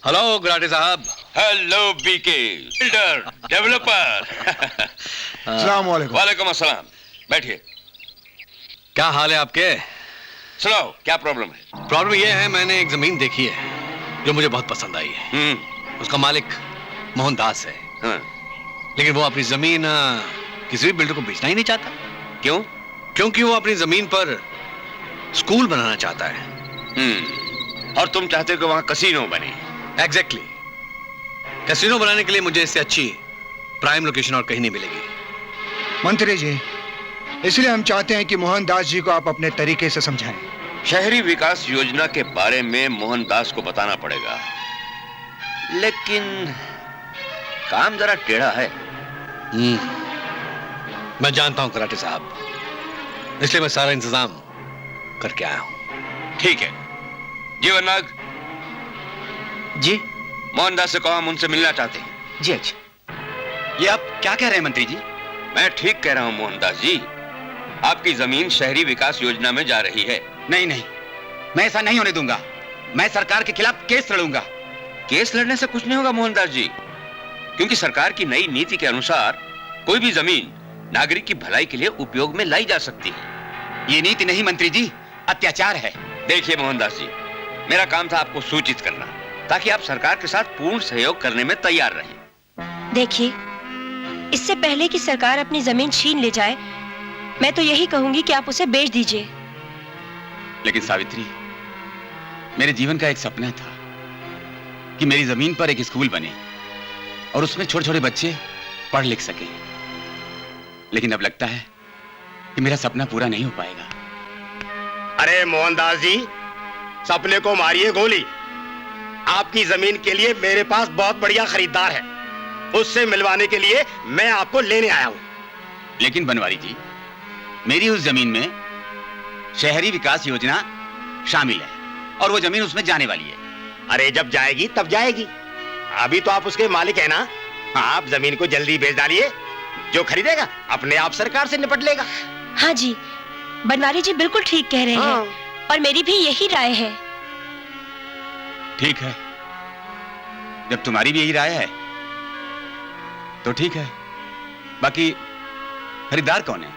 हेलो गुलाटी साहब। Hello BK, builder, developer. अस्सलाम वालेकुम। वालेकुम अस्सलाम। बैठिए। क्या हाल है आपके? सुनाओ, क्या प्रॉब्लम है? प्रॉब्लम ये है, मैंने एक जमीन देखी है जो मुझे बहुत पसंद आई है। उसका मालिक मोहनदास है। हाँ। लेकिन वो अपनी जमीन किसी भी बिल्डर को बेचना ही नहीं चाहता। क्यों? क्योंकि वो अपनी जमीन पर स्कूल बनाना चाहता है। और तुम चाहते हो कि वहां कसीनो बने? एग्जैक्टली। कैसीनो बनाने के लिए मुझे इससे अच्छी प्राइम लोकेशन और कहीं नहीं मिलेगी। मंत्री जी, इसलिए हम चाहते हैं कि मोहनदास जी को आप अपने तरीके से समझाएं। शहरी विकास योजना के बारे में मोहनदास को बताना पड़ेगा, लेकिन काम जरा टेढ़ा है। मैं जानता हूं कराटे साहब, इसलिए मैं सारा इंतजाम करके आया हूं। ठीक है। जीवन नाग जी। मोहनदास से कहो हम उनसे मिलना चाहते हैं। जी अच्छा। ये आप क्या कह रहे हैं मंत्री जी? मैं ठीक कह रहा हूं मोहनदास जी। आपकी जमीन शहरी विकास योजना में जा रही है। नहीं नहीं, मैं ऐसा नहीं होने दूंगा। मैं सरकार के खिलाफ केस लड़ूंगा। केस लड़ने से कुछ नहीं होगा मोहनदास जी, क्योंकि सरकार की नई नीति के अनुसार कोई भी जमीन नागरिक की भलाई के लिए उपयोग में लाई जा सकती है। ये नीति नहीं मंत्री जी, अत्याचार है। देखिए मोहनदास जी, मेरा काम था आपको सूचित करना, ताकि आप सरकार के साथ पूर्ण सहयोग करने में तैयार रहें। देखिए, इससे पहले कि सरकार अपनी जमीन छीन ले जाए, मैं तो यही कहूंगी कि आप उसे बेच दीजिए। लेकिन सावित्री, मेरे जीवन का एक सपना था कि मेरी जमीन पर एक स्कूल बने और उसमें छोटे छोटे बच्चे पढ़ लिख सके। लेकिन अब लगता है कि मेरा सपना पूरा नहीं हो पाएगा। अरे मोहनदास जी, सपने को मारिए गोली। आपकी जमीन के लिए मेरे पास बहुत बढ़िया खरीदार है, उससे मिलवाने के लिए मैं आपको लेने आया हूं। लेकिन बनवारी जी, मेरी उस जमीन में शहरी विकास योजना शामिल है और वो जमीन उसमें जाने वाली है। अरे जब जाएगी तब जाएगी, अभी तो आप उसके मालिक हैं ना। आप जमीन को जल्दी बेच डालिए, जो खरीदेगा अपने आप सरकार से निपट लेगा। हाँ जी, बनवारी जी बिल्कुल ठीक कह रहे हैं, और मेरी भी यही राय है। ठीक है, जब तुम्हारी भी यही राय है तो ठीक है। बाकी खरीदार कौन है?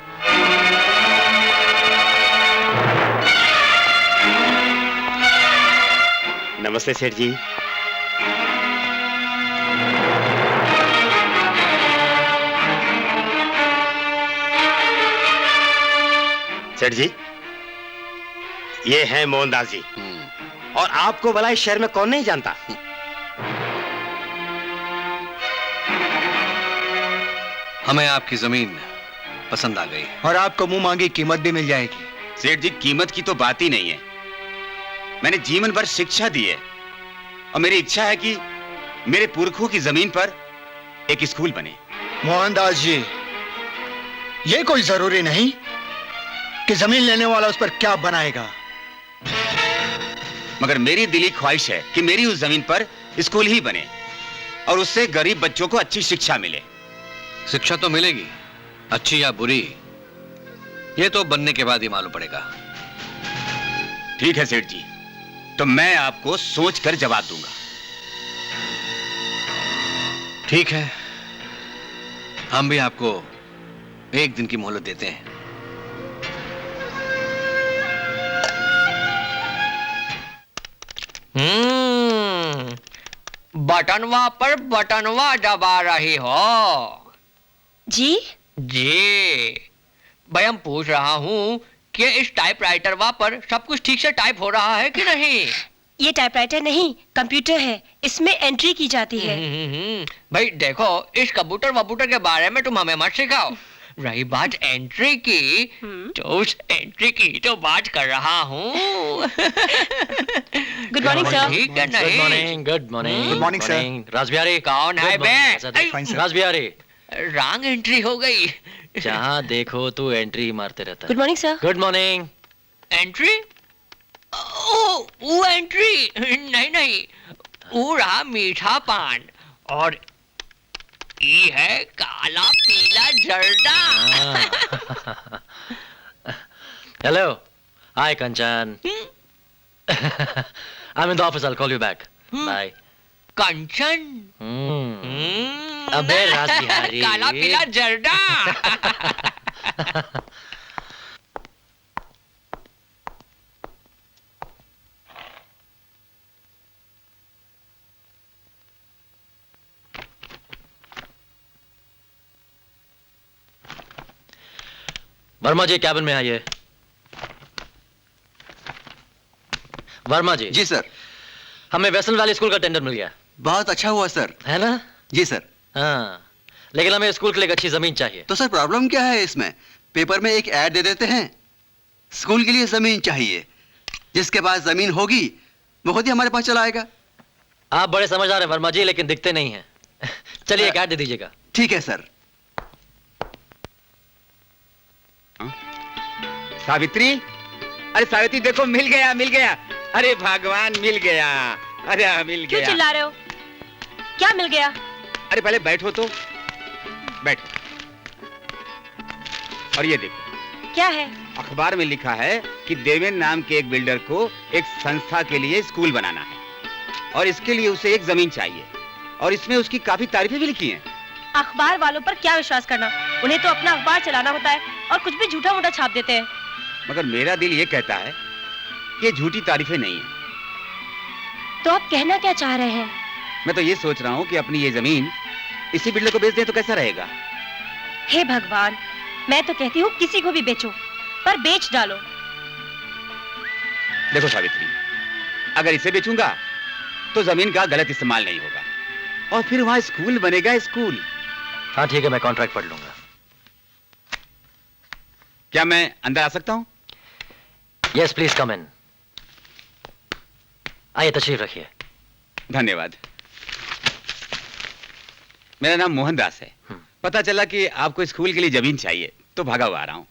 नमस्ते सेठ जी। सेठ जी, ये हैं मोहनदास जी, और आपको भला इस शहर में कौन नहीं जानता। हमें आपकी जमीन पसंद आ गई और आपको मुंह मांगी कीमत भी मिल जाएगी। सेठ जी, कीमत की तो बात ही नहीं है। मैंने जीवन भर शिक्षा दी है और मेरी इच्छा है कि मेरे पुरखों की जमीन पर एक स्कूल बने। मोहनदास जी, ये कोई जरूरी नहीं कि जमीन लेने वाला उस पर क्या बनाएगा, मगर मेरी दिली ख्वाहिश है कि मेरी उस जमीन पर स्कूल ही बने और उससे गरीब बच्चों को अच्छी शिक्षा मिले। शिक्षा तो मिलेगी, अच्छी या बुरी ये तो बनने के बाद ही मालूम पड़ेगा। ठीक है सेठ जी, तो मैं आपको सोचकर जवाब दूंगा। ठीक है, हम भी आपको एक दिन की मोहलत देते हैं। बटनवा पर बटनवा दबा रही हो। जी जी, भाई हम पूछ रहा हूँ कि इस टाइपराइटर पर सब कुछ ठीक से टाइप हो रहा है कि नहीं? ये टाइपराइटर नहीं, कंप्यूटर है, इसमें एंट्री की जाती है। भाई देखो, इस कंप्यूटर वप्यूटर के बारे में तुम हमें मत सिखाओ। रही बात एंट्री की, तो उस एंट्री की तो बात कर रहा हूँ। Good morning sir. ठीक है नहीं? Good morning, good morning, good morning sir. Rasbihari कौन है बे? रासबिहारी, रॉन्ग एंट्री हो गई। जहाँ देखो तू एंट्री मारते रहता है। Good morning sir. Good morning. Entry? ओ, वो एंट्री नहीं नहीं, वो रहा मीठा पान, और ये है काला पीला जर्दा। Hello, hi Kanchan. I'm in the office, I'll call you back. Bye. कंचन। अबे रासबिहारी। काला पीला जर्दा। वर्मा जी कैबिन में आइए। वर्मा जी। जी सर। हमें वेस्टर्न वैली स्कूल का टेंडर मिल गया। बहुत अच्छा हुआ सर। है ना? जी सर। हाँ, लेकिन हमें स्कूल के लिए एक अच्छी जमीन चाहिए। तो सर प्रॉब्लम क्या है इसमें? पेपर में एक ऐड दे देते हैं, स्कूल के लिए जमीन चाहिए। जिसके पास जमीन होगी वो खुद ही हमारे पास चला आएगा। आप बड़े समझदार हैं वर्मा जी, लेकिन दिखते नहीं हैं। चलिए एक ऐड दे दीजिएगा। ठीक है सर। सावित्री, अरे सावित्री देखो, मिल गया मिल गया। अरे भगवान, मिल गया। अरे मिल क्यों गया। चिल्ला रहे हो? क्या मिल गया? अरे पहले बैठो तो, बैठो। और ये देखो क्या है? अखबार में लिखा है कि देवेन नाम के एक बिल्डर को एक संस्था के लिए स्कूल बनाना है और इसके लिए उसे एक जमीन चाहिए और इसमें उसकी काफी तारीफें भी लिखी हैं। अखबार वालों पर क्या विश्वास करना, उन्हें तो अपना अखबार चलाना होता है और कुछ भी झूठा मूठा छाप देते हैं। मगर मेरा दिल ये कहता है कि ये झूठी तारीफें नहीं है। तो आप कहना क्या चाह रहे हैं? मैं तो ये सोच रहा हूँ कि अपनी ये जमीन इसी बिल्डर को बेच दें तो कैसा रहेगा? हे भगवान, मैं तो कहती हूँ किसी को भी बेचो, पर बेच डालो। देखो सावित्री, अगर इसे बेचूंगा तो जमीन का गलत इस्तेमाल नहीं होगा और फिर वहां स्कूल बनेगा, स्कूल। हाँ ठीक है, मैं कॉन्ट्रैक्ट पढ़ लूंगा। क्या मैं अंदर आ सकता हूँ? यस प्लीज कम इन। आइए तशरीफ रखिए। धन्यवाद। मेरा नाम मोहनदास है। पता चला कि आपको स्कूल के लिए जमीन चाहिए तो भागा हुआ आ रहा हूं।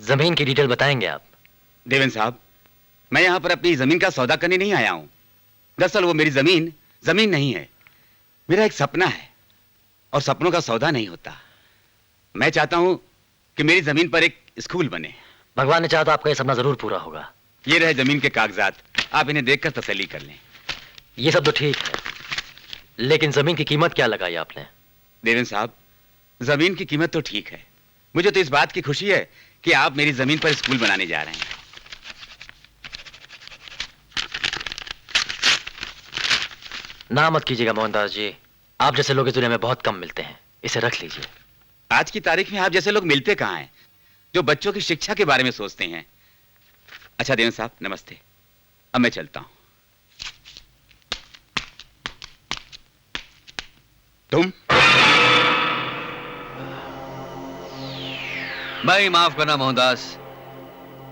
जमीन की डिटेल बताएंगे आप? देवेन साहब, मैं यहां पर अपनी जमीन का सौदा करने नहीं आया हूं। दरअसल वो मेरी जमीन नहीं है, मेरा एक सपना है और सपनों का सौदा नहीं होता। मैं चाहता हूं कि मेरी जमीन पर एक स्कूल बने। भगवान ने चाहा तो आपका ये सपना जरूर पूरा होगा। ये रहे जमीन के कागजात, आप इन्हें देखकर तसल्ली कर लें। ये सब तो ठीक है, लेकिन जमीन की कीमत क्या लगाई आपने? देवेन साहब, जमीन की कीमत तो ठीक है, मुझे तो इस बात की खुशी है कि आप मेरी जमीन पर स्कूल बनाने जा रहे हैं। ना मत कीजिएगा मोहनदास जी, आप जैसे लोग इस दुनिया में बहुत कम मिलते हैं, इसे रख लीजिए। आज की तारीख में आप जैसे लोग मिलते कहां हैं जो बच्चों की शिक्षा के बारे में सोचते हैं। अच्छा देवेन साहब, नमस्ते। अब मैं चलता हूं। तुम? भाई माफ करना मोहनदास,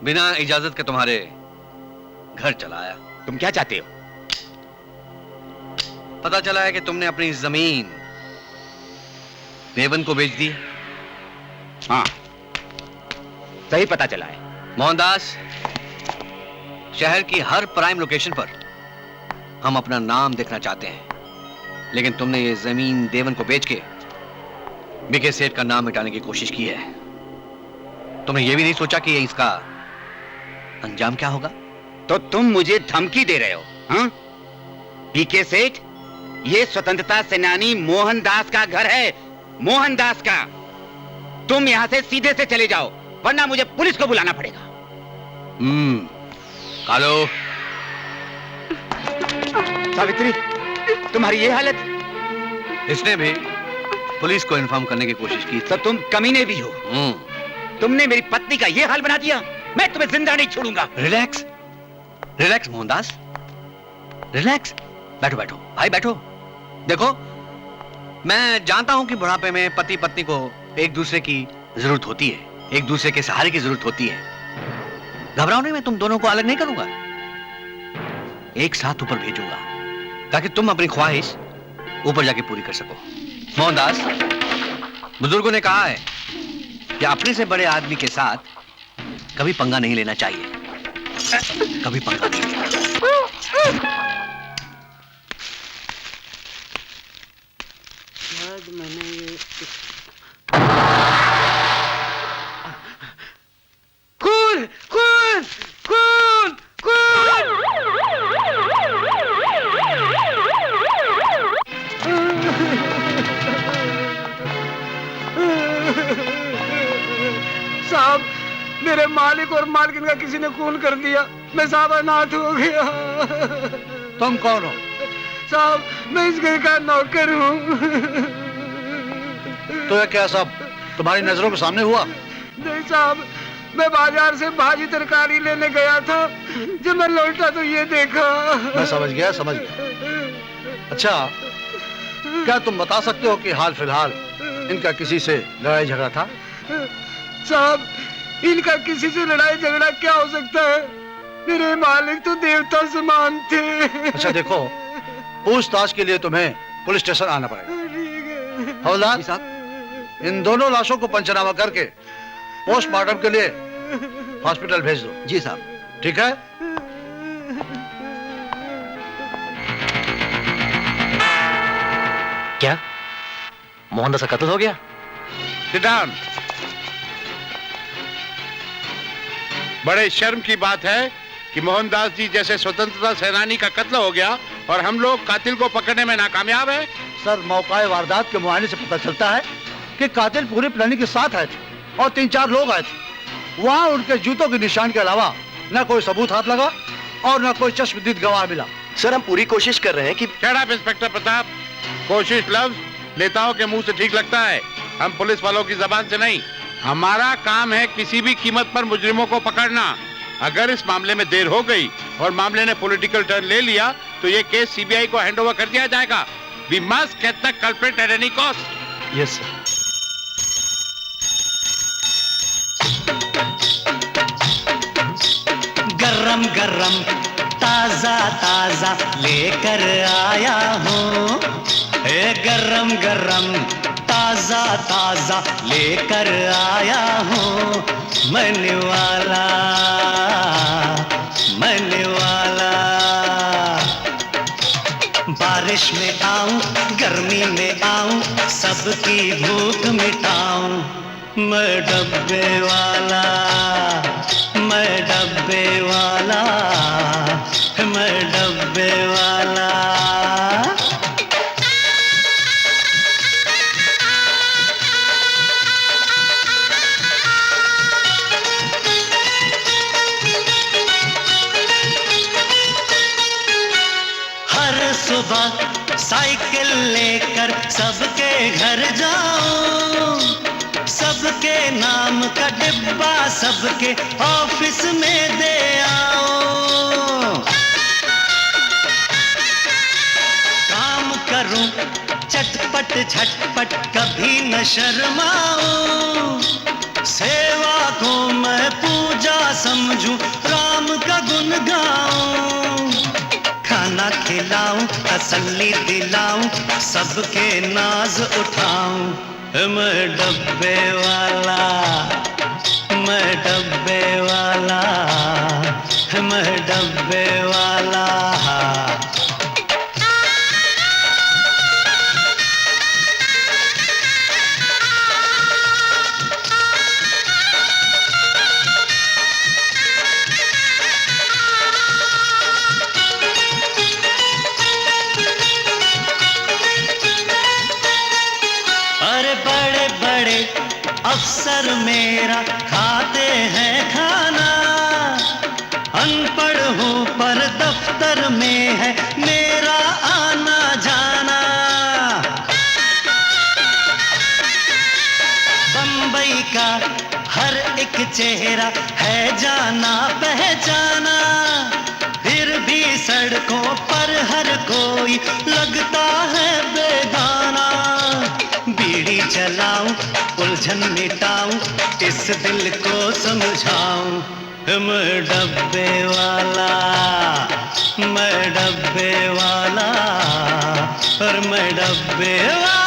बिना इजाजत के तुम्हारे घर चला आया। तुम क्या चाहते हो? पता चला है कि तुमने अपनी जमीन देवन को बेच दी। हाँ, सही पता चला है। मोहनदास, शहर की हर प्राइम लोकेशन पर हम अपना नाम देखना चाहते हैं, लेकिन तुमने ये जमीन देवन को बेच के बीके सेठ का नाम मिटाने की कोशिश की है। तुमने ये भी नहीं सोचा कि इसका अंजाम क्या होगा? तो तुम मुझे धमकी दे रहे हो? हाँ? बीके सेठ, ये स्वतंत्रता सेनानी मोहनदास का घर है, मोहनदास का। तुम यहां से सीधे से चले जाओ, वरना मुझे पुलिस को बुलाना पड़ेगा। कालो। सावित्री, तुम्हारी ये हालत? इसने भी पुलिस को इन्फॉर्म करने की कोशिश की। तो तुम कमीने भी हो। तुमने मेरी पत्नी का ये हाल बना दिया, मैं तुम्हें जिंदा नहीं छोड़ूंगा। Relax, relax Mohandas, relax. बैठो बैठो भाई, बैठो। देखो, मैं जानता हूं कि बुढ़ापे में पति पत्नी को एक दूसरे की जरूरत होती है, एक दूसरे के सहारे की जरूरत होती है। घबराओ नहीं, मैं तुम दोनों को अलग नहीं करूंगा, एक साथ ऊपर भेजूंगा ताकि तुम अपनी ख्वाहिश ऊपर जाके पूरी कर सको। मोहनदास, बुजुर्गों ने कहा है कि अपने से बड़े आदमी के साथ कभी पंगा नहीं लेना चाहिए, कभी पंगा नहीं लेना। खून खून खून खून। साहब, मेरे मालिक और मालकिन का किसी ने खून कर दिया। मैं साहब अनाथ हो गया। तुम कौन हो? साहब, मैं इस घर का नौकर हूँ। तो ये क्या सब तुम्हारी नजरों के सामने हुआ? नहीं साहब, मैं बाजार से भाजी तरकारी लेने गया था। जब मैं लौटा तो ये देखा। मैं समझ गया, समझ गया। अच्छा, क्या तुम बता सकते हो कि हाल फिलहाल इनका किसी से लड़ाई झगड़ा था? साहब, इनका किसी से लड़ाई झगड़ा क्या हो सकता है? मेरे मालिक तो देवता समान थे। अच्छा देखो, पूछताछ के लिए तुम्हें पुलिस स्टेशन आना पड़ेगा। हवलदार साहब, इन दोनों लाशों को पंचनामा करके पोस्टमार्टम के लिए हॉस्पिटल भेज दो। जी साहब। ठीक है? क्या मोहनदास का कत्ल हो गया? Sit down। बड़े शर्म की बात है कि मोहनदास जी जैसे स्वतंत्रता सेनानी का कत्ल हो गया और हम लोग कातिल को पकड़ने में नाकामयाब है। सर, मौका वारदात के मुआयने से पता चलता है कि कातिल पूरी प्लानिंग के साथ आए थे और 3-4 लोग आए थे। वहां उनके जूतों के निशान के अलावा न कोई सबूत हाथ लगा और न कोई चश्मदीद गवाह मिला। सर, हम पूरी कोशिश कर रहे हैं कि Shut up, इंस्पेक्टर प्रताप। कोशिश लफ्ज नेताओं के मुंह से ठीक लगता है, हम पुलिस वालों की जबान से नहीं। हमारा काम है किसी भी कीमत पर मुजरिमों को पकड़ना। अगर इस मामले में देर हो गई और मामले ने पॉलिटिकल टर्न ले लिया तो ये केस सीबीआई को हैंडओवर कर दिया जाएगा। We must get the culprit at any cost. Yes sir. गरम गरम ताजा ताजा लेकर आया हूँ। गरम गरम ताजा ताजा लेकर आया हूँ। मन वाला मन वाला। बारिश में आऊं, गर्मी में आऊं, सबकी भूख मिटाऊं। मैं डब्बे वाला, मैं डब्बे वाला, मैं डब्बे वाला। हर सुबह साइकिल लेकर सबके घर जाऊं। सबके नाम का डिब्बा सबके ऑफिस में दे आओ। काम करूं चटपट झटपट, कभी न शर्माऊं। सेवा को मैं पूजा समझूं, राम का गुण गाऊं। खाना खिलाऊं, तसल्ली दिलाऊं, सबके नाज उठाऊं। मैं डब्बे वाला, मैं डब्बे वाला, मैं डब्बे वाला। अफसर मेरा खाते हैं खाना। अनपढ़ हूँ पर दफ्तर में है मेरा आना जाना। बम्बई का हर एक चेहरा है जाना पहचाना। फिर भी सड़कों पर हर कोई लगता है बेगाना। बीड़ी जलाऊं, उलझन मिटाऊं, इस दिल को समझाऊं। मैं डब्बे वाला, मैं डब्बे वाला, और मैं डब्बे वाला।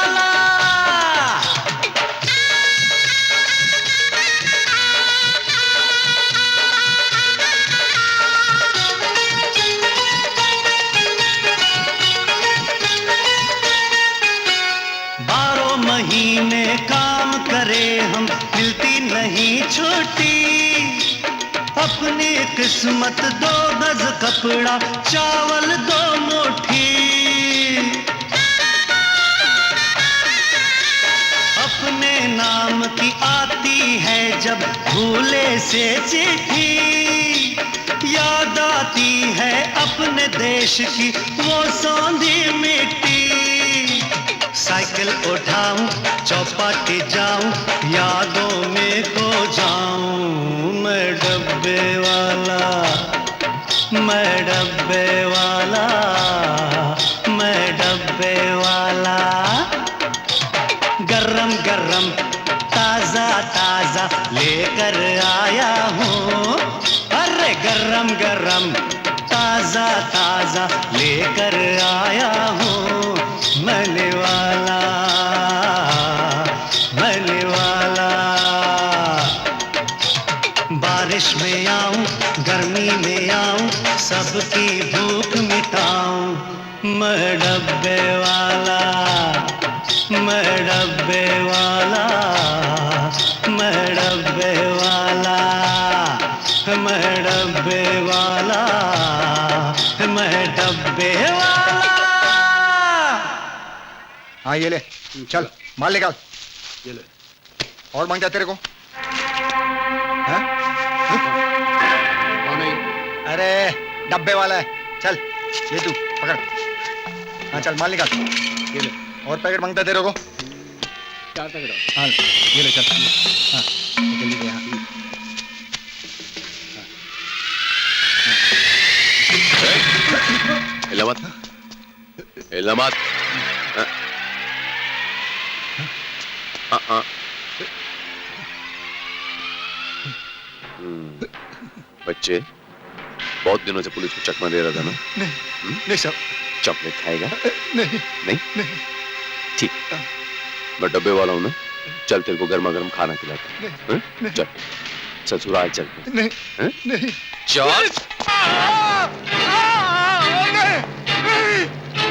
महीने काम करे हम, मिलती नहीं छुट्टी। अपनी किस्मत 2 गज कपड़ा, चावल 2 मुट्ठी। अपने नाम की आती है जब भूले से चिट्ठी, याद आती है अपने देश की वो सौंधी मिट्टी। साइकिल उठाऊं, चौपाटी जाऊं, यादों में खो जाऊं। मैं डब्बे वाला, मैं डब्बे वाला, मैं डब्बे वाला। गरम गरम ताजा ताजा लेकर आया हूँ। अरे गरम गरम ताजा ताजा लेकर आया हूँ। मले वाला, मले वाला। बारिश में आऊं, गर्मी में आऊं, सबकी भूख मिटाऊं। मैं डब्बे वाला, मैं डब्बे वाला, मैं डब्बे वाला, मैं डब्बे वाला, मैं डब्बे वाला। हाँ ये ले, चल माल निकाल। ये ले। और मांगता तेरे को? हाँ? अरे डब्बे वाला है, चल ये तू पकड़। हाँ चल माल निकाल, ये ले। और पैकेट मांगता है तेरे को? 4 पैकेट। हाँ ये ले चल। हाँ जल्दी दे। हाँ हिला मत, हिला मत। बच्चे, बहुत दिनों से पुलिस को चकमा दे रहा था ना? नहीं साहब। चॉकलेट खाएगा? नहीं नहीं? ठीक, मैं डब्बे वाला हूँ ना, चल तेरे को गर्मा गर्म खाना खिलाता हूँ। चल ससुराल चलते। नहीं नहीं चल।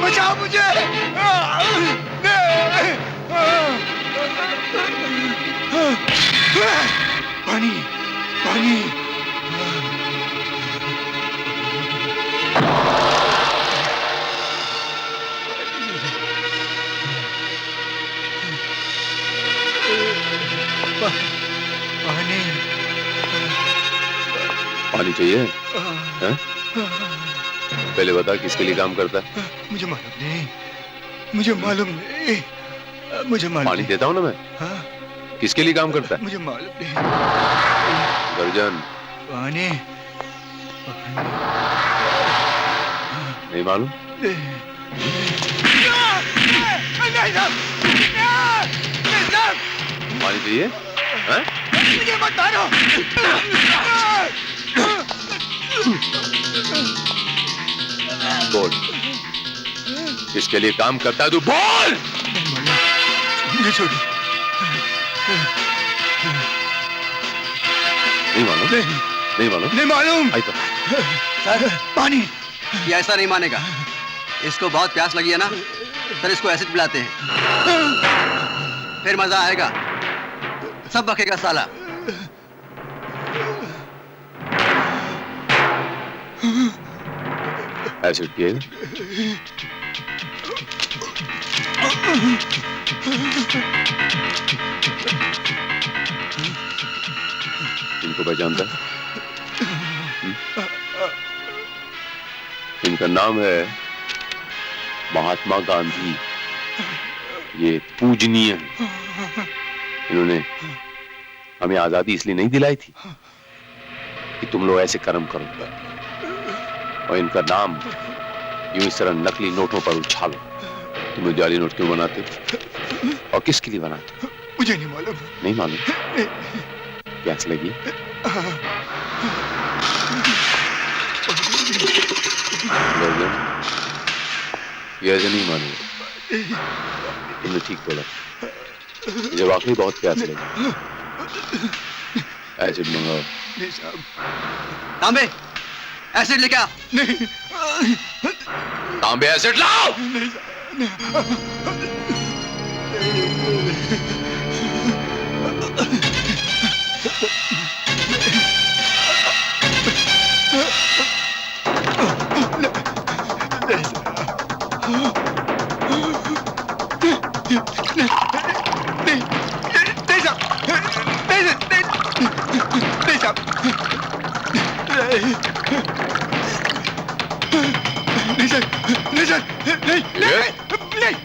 बचाओ मुझे। पानी पानी। पानी पानी चाहिए? हैं? पहले बता किसके लिए काम करता है? मुझे मालूम नहीं, मुझे मालूम नहीं, मुझे मालूम। पानी देता हूँ ना मैं। हाँ? किसके लिए काम करता है? मुझे मालूम नहीं। गर्जन पानी नहीं मालूम? पानी चाहिए? हैं? मुझे मत मारो। बोल, किसके लिए काम करता है तू? बोल। मुझे छोड़। नहीं मालूम? नहीं मालूम? नहीं मालूम। आई तो सर पानी। ये ऐसा नहीं मानेगा। इसको बहुत प्यास लगी है ना, सर इसको एसिड पिलाते हैं, फिर मजा आएगा। सब बकेगा साला। एसिड पिएगा? इनको पहचानता है? इनका नाम है महात्मा गांधी। ये पूजनीय है। इन्होंने हमें आजादी इसलिए नहीं दिलाई थी कि तुम लोग ऐसे कर्म करो, और इनका नाम यूं इस तरह नकली नोटों पर उछालो। तुम लोग जाली नोट क्यों बनाते हो और किसके लिए बनाते हो? मुझे नहीं मालूम। नहीं मालूम? प्यास लगी? ये ऐसे नहीं मालूम। तुमने ठीक बोला, मुझे वाकई बहुत प्यास लगी। एसिड मंगाओ। नहीं साहब। तांबे एसिड लेके आ। नहीं। तांबे एसिड लाओ। नहीं नहीं सर, नहीं सर, नहीं,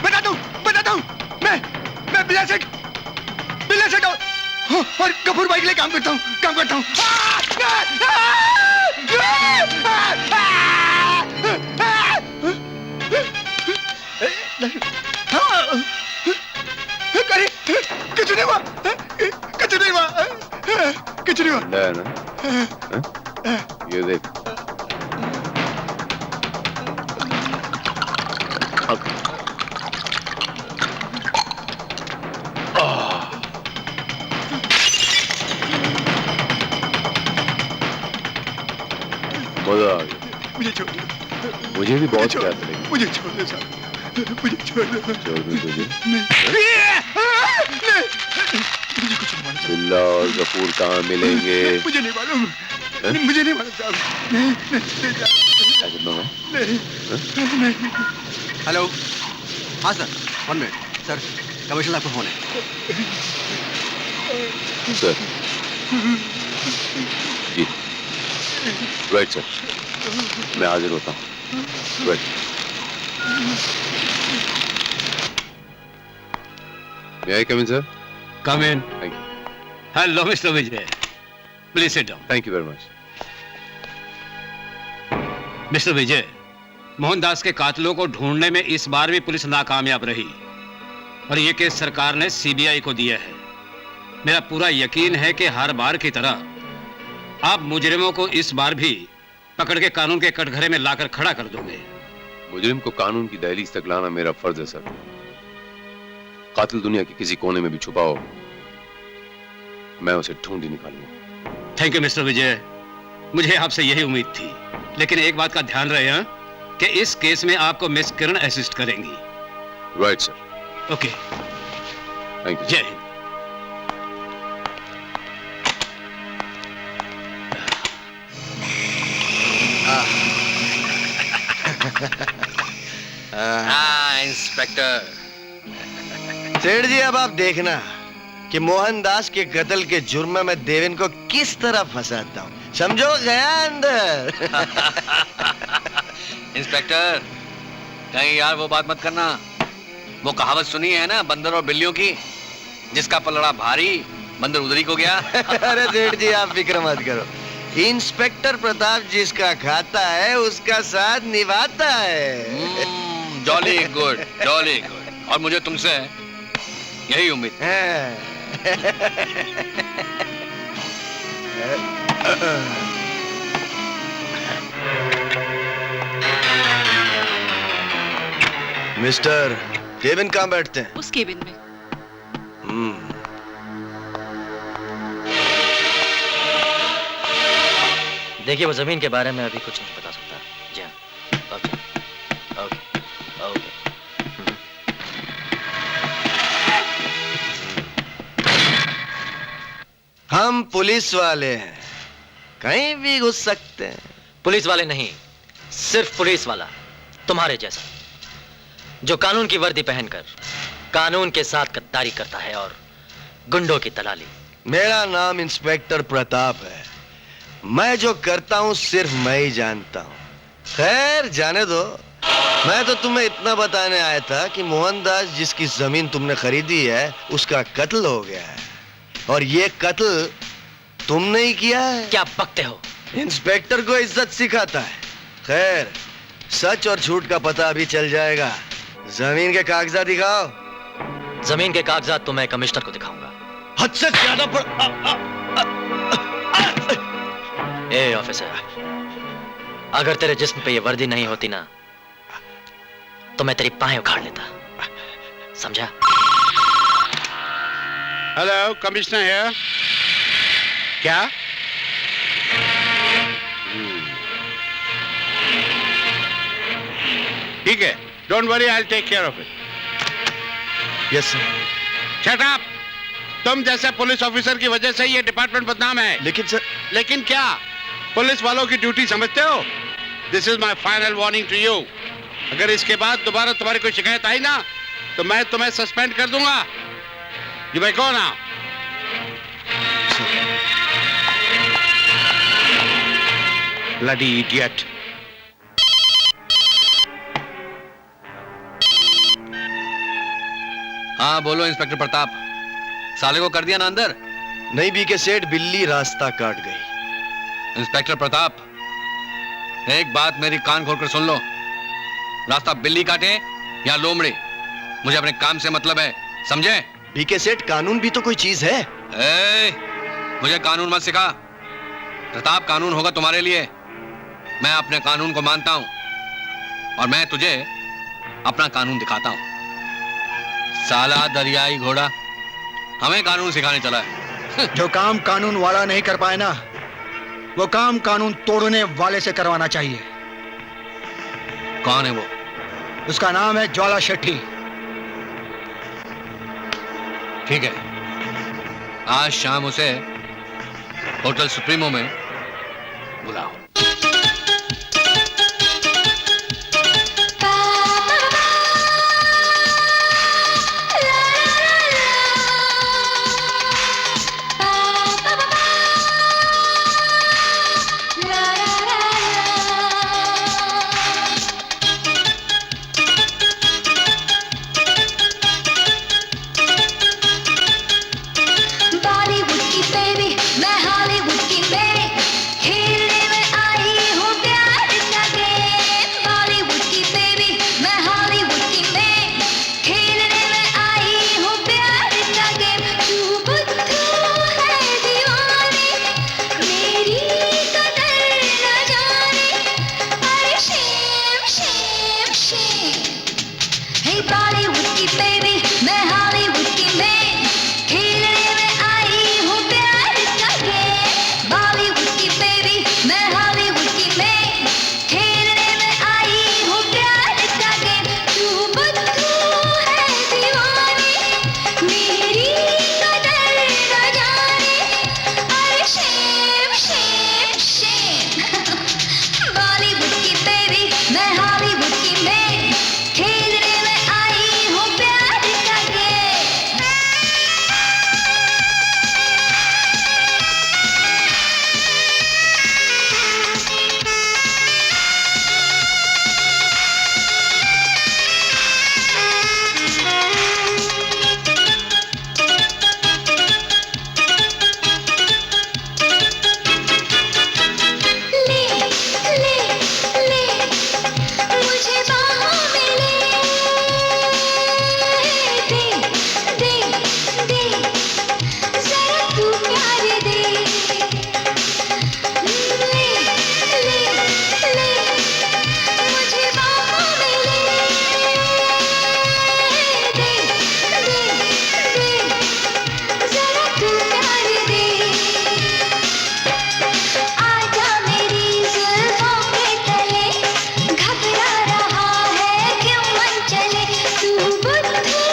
बताता हूँ, मैं बिला सेठ और कपूर भाई के लिए काम करता हूँ। अरे कुछ नहीं हुआ। ठंडा है ना? हाँ? ये देख। मजा आ गया। मुझे छोड़ दो। मुझे भी बहुत प्यास लगी। मुझे छोड़ दो साहब, मुझे छोड़ दो। छोड़ दूं तुझे? मुझे कुछ नहीं मालूम। बिल्ला और गफूर कहाँ मिलेंगे? मुझे नहीं मालूम। मुझे नहीं मालूम साहब। नहीं। हेलो। हाँ सर, 1 मिनट सर, कमिश्नर आपको फोन है। सर जी, राइट सर, मैं हाजिर होता हूँ। Right. May I come in, sir? Come in. Thank you. Hello, Mr. Vijay. Please sit down. Thank you very much. Mister Vijay, Mohandas के कातिलों को ढूंढने में इस बार भी पुलिस नाकामयाब रही और ये केस सरकार ने सीबीआई को दिया है। मेरा पूरा यकीन है कि हर बार की तरह आप मुजरिमों को इस बार भी पकड़ के कानून के कटघरे में लाकर खड़ा कर दोगे। मुजरिम को कानून की दहलीज तक लाना मेरा फर्ज है सर। कातिल दुनिया के किसी कोने में भी छुपा हो, मैं उसे ढूंढ ही निकालूंगा। थैंक यू मिस्टर विजय, मुझे आपसे यही उम्मीद थी। लेकिन एक बात का ध्यान रहे हैं कि इस केस में आपको मिस किरण असिस्ट करेंगी। Right sir. Okay, thank you. जय हिंद। हाँ इंस्पेक्टर। सेठ जी, अब आप देखना कि मोहनदास के कत्ल के जुर्म में मैं देवेन को किस तरह फंसाता हूँ। समझो, गया अंदर। इंस्पेक्टर, कहीं यार वो बात मत करना। वो कहावत सुनी है ना बंदर और बिल्लियों की, जिसका पलड़ा भारी बंदर उधरी को गया। अरे सेठ जी, आप फिक्र मत करो। इंस्पेक्टर प्रताप जिसका खाता है उसका साथ निभाता है। Jolly good, jolly good. और मुझे तुमसे यही उम्मीद है। मिस्टर केविन कहाँ बैठते हैं? उस केबिन में। देखिए, वो जमीन के बारे में अभी कुछ नहीं बता सकता। जी हाँ। Okay okay okay. हम पुलिस वाले हैं, कहीं भी घुस सकते हैं। पुलिस वाले नहीं, सिर्फ पुलिस वाला, तुम्हारे जैसा, जो कानून की वर्दी पहनकर कानून के साथ गद्दारी करता है और गुंडों की दलाली। मेरा नाम इंस्पेक्टर प्रताप है। मैं जो करता हूं सिर्फ मैं ही जानता हूं। खैर जाने दो। मैं तो तुम्हें इतना बताने आया था कि मोहनदास जिसकी जमीन तुमने खरीदी है उसका कत्ल हो गया है, और ये कत्ल तुमने ही किया है। क्या बकते हो? इंस्पेक्टर को इज्जत सिखाता है। खैर, सच और झूठ का पता अभी चल जाएगा। जमीन के कागजात दिखाओ। जमीन के कागजात तो मैं कमिश्नर को दिखाऊंगा। हद से ज्यादा ए ऑफिसर, अगर तेरे जिस्म पे ये वर्दी नहीं होती ना, तो मैं तेरी पाएं उखाड़ लेता। समझा? हेलो, कमिश्नर है क्या? ठीक है, don't worry, I will take care of it. Yes sir. Shut up! तुम जैसे पुलिस ऑफिसर की वजह से ये डिपार्टमेंट बदनाम है। लेकिन सर। लेकिन क्या? पुलिस वालों की ड्यूटी समझते हो? This is my final warning to you. अगर इसके बाद दोबारा तुम्हारी कोई शिकायत आई ना, तो मैं तुम्हें सस्पेंड कर दूंगा। You may go now. Bloody idiot. हाँ बोलो इंस्पेक्टर प्रताप, साले को कर दिया ना अंदर? नहीं बीके सेठ, बिल्ली रास्ता काट गई। इंस्पेक्टर प्रताप, एक बात मेरी कान खोलकर सुन लो, रास्ता बिल्ली काटे या लोमड़ी, मुझे अपने काम से मतलब है, समझे? बीके सेठ, कानून भी तो कोई चीज है। मुझे कानून मत सिखा। प्रताप, कानून होगा तुम्हारे लिए, मैं अपने कानून को मानता हूं और मैं तुझे अपना कानून दिखाता हूं। साला दरियाई घोड़ा हमें कानून सिखाने चला है। जो काम कानून वाला नहीं कर पाए ना, वो काम कानून तोड़ने वाले से करवाना चाहिए। कौन है वो? उसका नाम है ज्वाला शेट्टी। ठीक है, आज शाम उसे होटल सुप्रीमो में बुलाओ। बॉलीवुड की बेबी, मैं हॉलीवुड की बेबी, खेलने में आई हूँ प्यार का गेम। बॉलीवुड की बेबी, मैं हॉलीवुड की बेबी, खेलने में आई हूँ प्यार का गेम। तू बुद्धू है दीवानी, मेरी कदर न जाने, अरे शेम शेम शेम। हे बॉलीवुड की बेबी, मैं हॉलीवुड की बेबी, खेलने में आई हूँ प्यार का गेम। बॉलीवुड की बेबी, मैं हॉलीवुड की बेबी, खेलने में आई हूँ प्यार का गेम। तू बुद्धू है दीवानी, मेरी कदर न जाने, अरे शेम शेम शेम। बॉलीवुड की बेबी, मैं हॉलीवुड की बेबी, खेलने में आई हूँ प्यार का गेम। ले ले ले मुझे बाहों में ले, दे दे दे जरा तू प्यार दे। ले ले ले मुझे बाहों में ले, दे दे दे जरा तू प्यार दे। आजा मेरी जुल्फों के तले, घबरा रहा है क्यों मन चले। तू बुद्धू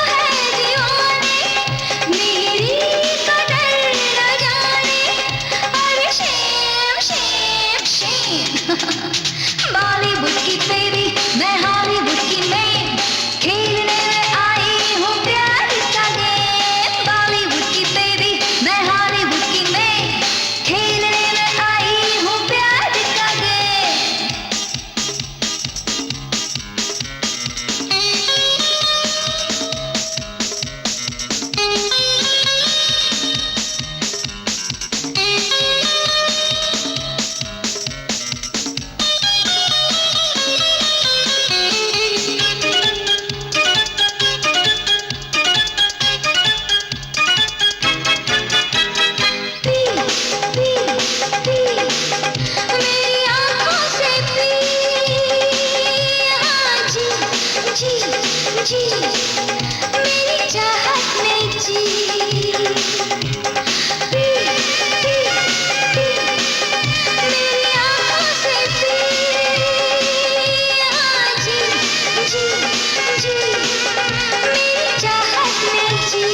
है दीवानी, मेरी कदर न जाने, अरे शेम शेम शेम। बॉलीवुड की बेबी, मैं हॉलीवुड की मेन, खेलने में आई हूँ प्यार का गेम। बॉलीवुड की बेबी, मैं हॉलीवुड की मेन, खेलने में आई हूँ प्यार का गेम। पी पी पी मेरी आँखों से पी, हाँ जी जी जी मेरी चाहत में जी। पी पी पी मेरी आँखों से पी, हाँ जी जी जी मेरी चाहत में जी।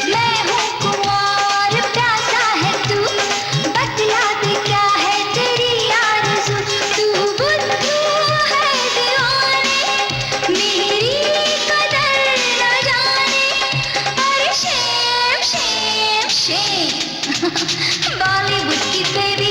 मैं हूँ कुंवार, प्यासा है तू, बतला दे क्या है तेरी आरज़ू। तू बुद्धू है दीवानी, मेरी कदर न जाने, अरे शेम शेम शेम। बॉलीवुड की baby,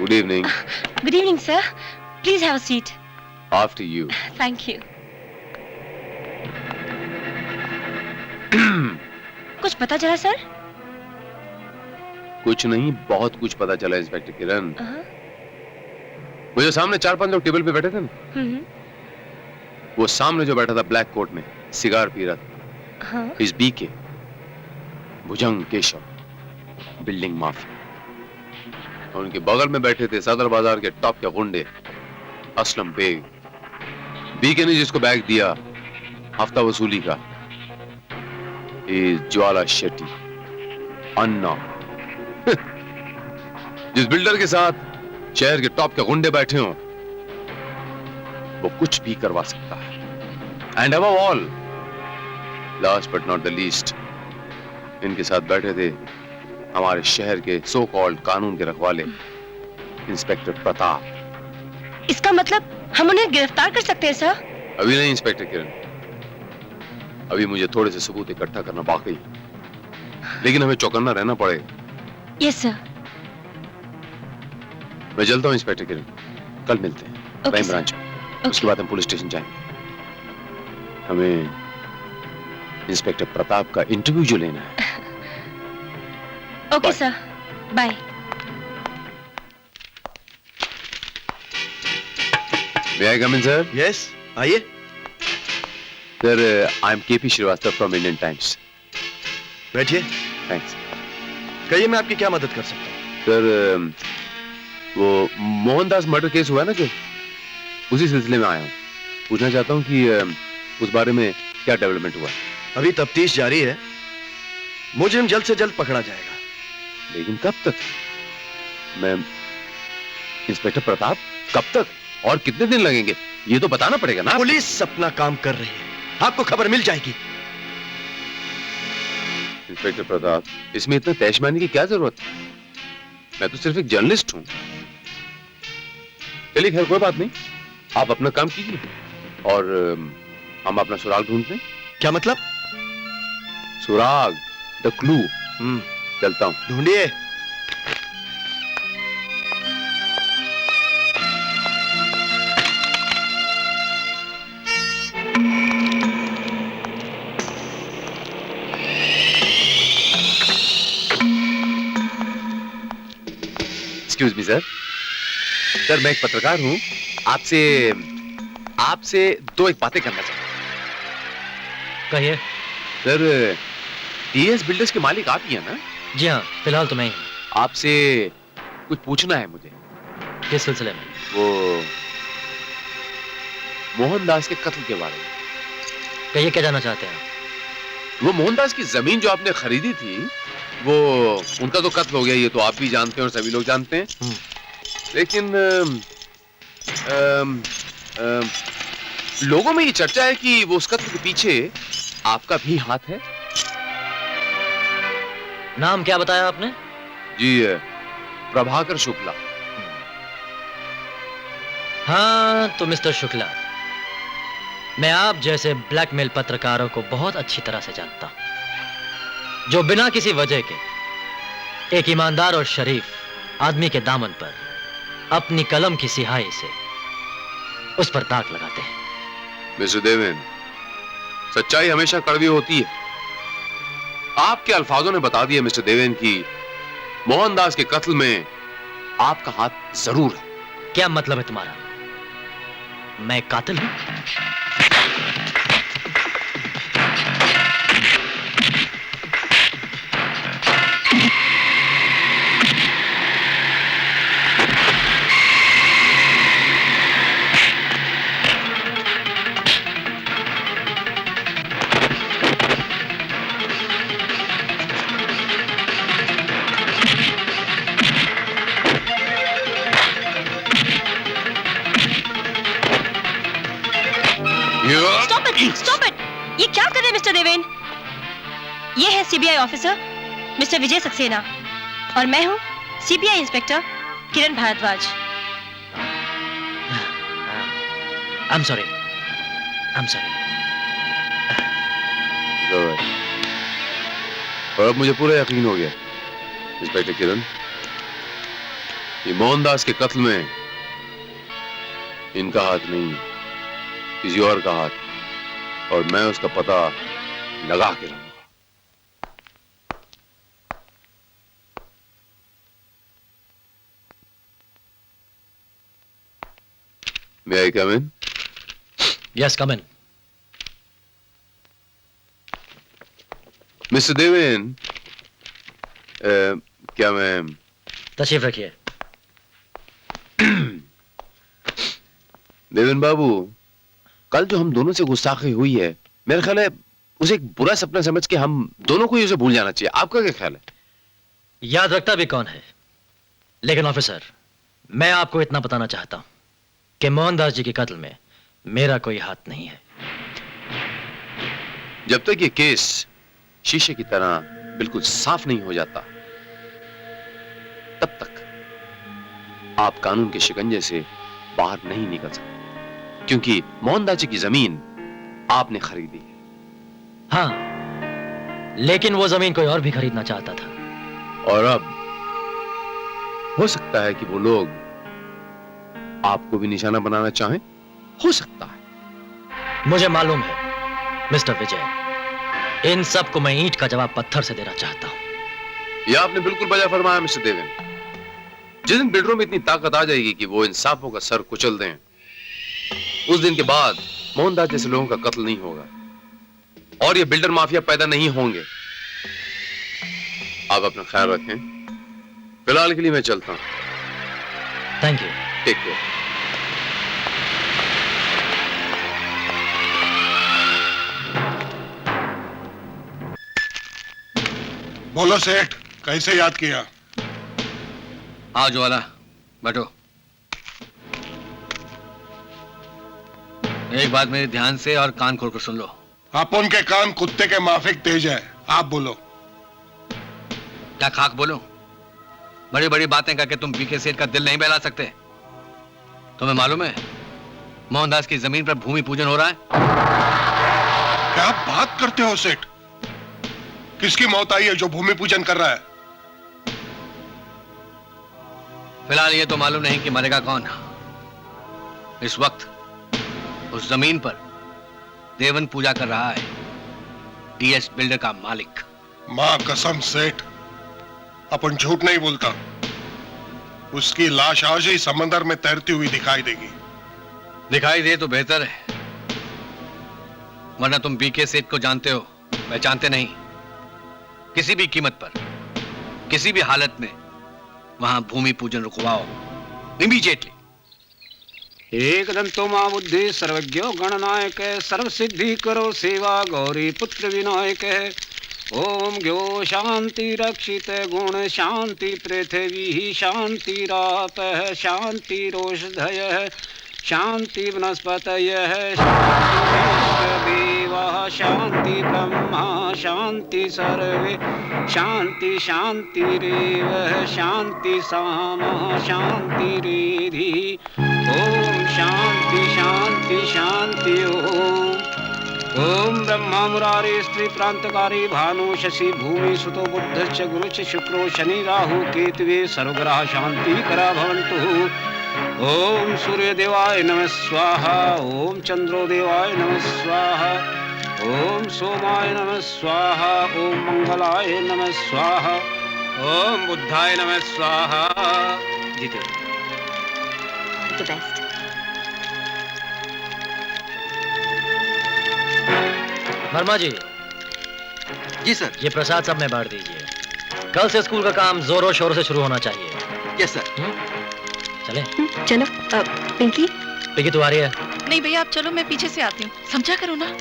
Good evening. Good evening, sir. Please have a seat. After you. Thank you. कुछ पता चला सर? कुछ नहीं, बहुत कुछ पता चला इंस्पेक्टर किरण। वो जो सामने 4-5 लोग टेबल पे बैठे थे ना, वो सामने जो बैठा था ब्लैक कोट में, सिगार पी रहा था, इस बीके भुजंग केशव, बिल्डिंग माफिया। और उनके बगल में बैठे थे सदर बाजार के टॉप के गुंडे असलम बेग। बीके ने जिसको बैग दिया हफ्ता वसूली का, ज्वाला शेट्टी अन्ना। जिस बिल्डर के साथ शहर के टॉप के गुंडे बैठे हों, वो कुछ भी करवा सकता है। And above all, last but not the least, इनके साथ बैठे थे हमारे शहर के सो कॉल्ड कानून के रखवाले इंस्पेक्टर प्रताप। इसका मतलब हम उन्हें गिरफ्तार कर सकते हैं सर? अभी नहीं इंस्पेक्टर किरण, अभी मुझे थोड़े से सबूत इकट्ठा करना बाकी है, लेकिन हमें चौकन्ना रहना पड़ेगा। Yes sir. मैं चलता हूँ इंस्पेक्टर किरण, कल मिलते हैं क्राइम ब्रांच में। उसके बाद हम पुलिस स्टेशन जाएंगे। हमें इंस्पेक्टर प्रताप का इंटरव्यू जो लेना है। Okay sir, bye. May I come in, sir? Yes, आइए। Sir, I am KP Srivastava from Indian Times. बैठिए। Thanks. कहिए, मैं आपकी क्या मदद कर सकता हूँ? सर, वो मोहनदास मर्डर केस हुआ है ना जो, उसी सिलसिले में आया हूँ। पूछना चाहता हूँ कि उस बारे में क्या डेवलपमेंट हुआ? अभी तफ्तीश जारी है, मुजरिम जल्द से जल्द पकड़ा जाएगा। लेकिन कब तक? मैं इंस्पेक्टर प्रताप, कब तक और कितने दिन लगेंगे, ये तो बताना पड़ेगा ना। पुलिस अपना काम कर रही है, आपको खबर मिल जाएगी। इंस्पेक्टर प्रताप, इसमें इतना तैशमानी की क्या जरूरत है? मैं तो सिर्फ एक जर्नलिस्ट हूं। चलिए खैर, कोई बात नहीं, आप अपना काम कीजिए और हम अपना सुराग ढूंढते हैं। क्या मतलब? सुराग, द क्लू। चलता हूं। ढूंढिए। Excuse me sir. सर, मैं एक पत्रकार हूं, आपसे दो एक बातें करना चाहता हूं। कहिए। सर, टीएस बिल्डर्स के मालिक आप ही हैं ना? जी हाँ, फिलहाल तो मैं ही हूं। आपसे कुछ पूछना है मुझे। किस सिलसिले में? वो मोहनदास के कत्ल के बारे में। कहिए, क्या जानना चाहते हैं? वो मोहनदास की जमीन जो आपने खरीदी थी, वो उनका तो कत्ल हो गया, ये तो आप भी जानते हैं और सभी लोग जानते हैं। लेकिन लोगों में ये चर्चा है कि वो उस कत्ल के पीछे आपका भी हाथ है। नाम क्या बताया आपने? जी, प्रभाकर शुक्ला। हाँ, तो मिस्टर शुक्ला, मैं आप जैसे ब्लैकमेल पत्रकारों को बहुत अच्छी तरह से जानता हूं, जो बिना किसी वजह के एक ईमानदार और शरीफ आदमी के दामन पर अपनी कलम की सिहाई से उस पर दाग लगाते हैं। मिस्टर देवेन, सच्चाई हमेशा कड़वी होती है। आपके अल्फाजों ने बता दिया मिस्टर देवेन कि मोहनदास के कत्ल में आपका हाथ जरूर है। क्या मतलब है तुम्हारा? मैं कातिल हूं? Stop it! ये क्या कर रहे हैं मिस्टर देवेन? ये है CBI officer mister Vijay Saxena और मैं हूँ CBI inspector Kiran Bhardwaj. I'm sorry. और अब मुझे पूरा यकीन हो गया इंस्पेक्टर किरण, ये मोहनदास के कत्ल में इनका हाथ नहीं, किसी और का हाथ, और मैं उसका पता लगा के रहूंगा। May I come in? Yes, come in. Mr. Devin, क्या मैं तशरीफ रखिए। देवेन बाबू, कल जो हम दोनों से गुस्ताखी हुई है, मेरा ख्याल है उसे एक बुरा सपना समझ के हम दोनों को ही उसे भूल जाना चाहिए। आपका क्या ख्याल है? याद रखता भी कौन है, लेकिन ऑफिसर, मैं आपको इतना बताना चाहता हूं कि मोहनदास जी के कत्ल में मेरा कोई हाथ नहीं है। जब तक ये केस शीशे की तरह बिल्कुल साफ नहीं हो जाता, तब तक आप कानून के शिकंजे से बाहर नहीं निकल सकते, क्योंकि मोहनदास जी की जमीन आपने खरीदी है। हाँ, लेकिन वो जमीन कोई और भी खरीदना चाहता था। और अब हो सकता है कि वो लोग आपको भी निशाना बनाना चाहें। हो सकता है। मुझे मालूम है मिस्टर विजय, इन सब को मैं ईंट का जवाब पत्थर से देना चाहता हूं। यह आपने बिल्कुल बजा फरमाया मिस्टर देवेन। जिस दिन बिल्डरों में इतनी ताकत आ जाएगी कि वो इंसाफों का सर कुचल दें, उस दिन के बाद मोहनदास जैसे लोगों का कत्ल नहीं होगा और ये बिल्डर माफिया पैदा नहीं होंगे। आप अपना ख्याल रखें। फिलहाल के लिए मैं चलता हूं। Thank you. Take care. बोलो सेठ, कैसे याद किया? आओ ज्वाला, बैठो। एक बात मेरे ध्यान से और कान खोलकर सुन लो। अपन के कान कुत्ते के माफिक तेज है। आप बोलो। क्या खाक बोलो? बड़ी बड़ी बातें करके तुम बीके सेठ का दिल नहीं बहला सकते। तुम्हें मालूम है मोहनदास की जमीन पर भूमि पूजन हो रहा है? क्या बात करते हो सेठ? किसकी मौत आई है जो भूमि पूजन कर रहा है? फिलहाल ये तो मालूम नहीं कि मरेगा कौन। इस वक्त उस जमीन पर देवन पूजा कर रहा है टीएस बिल्डर का मालिक। मां कसम सेठ, अपन झूठ नहीं बोलता। उसकी लाश आज ही समंदर में तैरती हुई दिखाई देगी। दिखाई दे तो बेहतर है, वरना तुम बीके सेठ को जानते हो, पहचानते नहीं। किसी भी कीमत पर, किसी भी हालत में वहां भूमि पूजन रुकवाओ, इमीडिएटली। एकदम तो मां बुद्धि सर्वज्ञो गणनायक सर्व सिद्धि करो सेवा गौरी पुत्र विनायक। ओम ज्ञो शांति रक्षित गुण शांति पृथ्वी शांति राप शांति रोषधय शांति वनस्पतयः शांति देवा शांति ब्रह्मा शांति सर्वे शांति शांतिरेव शांति सामा शांति रेधि। ओम शांति शांति शांति। ओम ब्रह्मा मुरारी स्त्री प्रांतकारी भानु शशि भूमि सुतो बुद्धश्च गुरुश्च शुक्रो शनि राहु केतवे सर्वग्रह शांति करा भवन्तु। ओम सूर्य देवाय नमः स्वाहा। ओम चंद्रो देवाय नमः स्वाहा। ओम सोमाय नमः स्वाहा। ओम मंगलाय नमः स्वाहा। ओम बुद्धाय नमः स्वाहा। जीते द बेस्ट। वर्मा जी। जी सर। ये प्रसाद सब में बांट दीजिए। कल से स्कूल का काम जोरों शोरों से शुरू होना चाहिए। Yes sir. चले। चलो। पिंकी। पिंकी तू आ रही है? नहीं भैया, आप चलो, मैं पीछे से आती हूँ। समझा करो ना।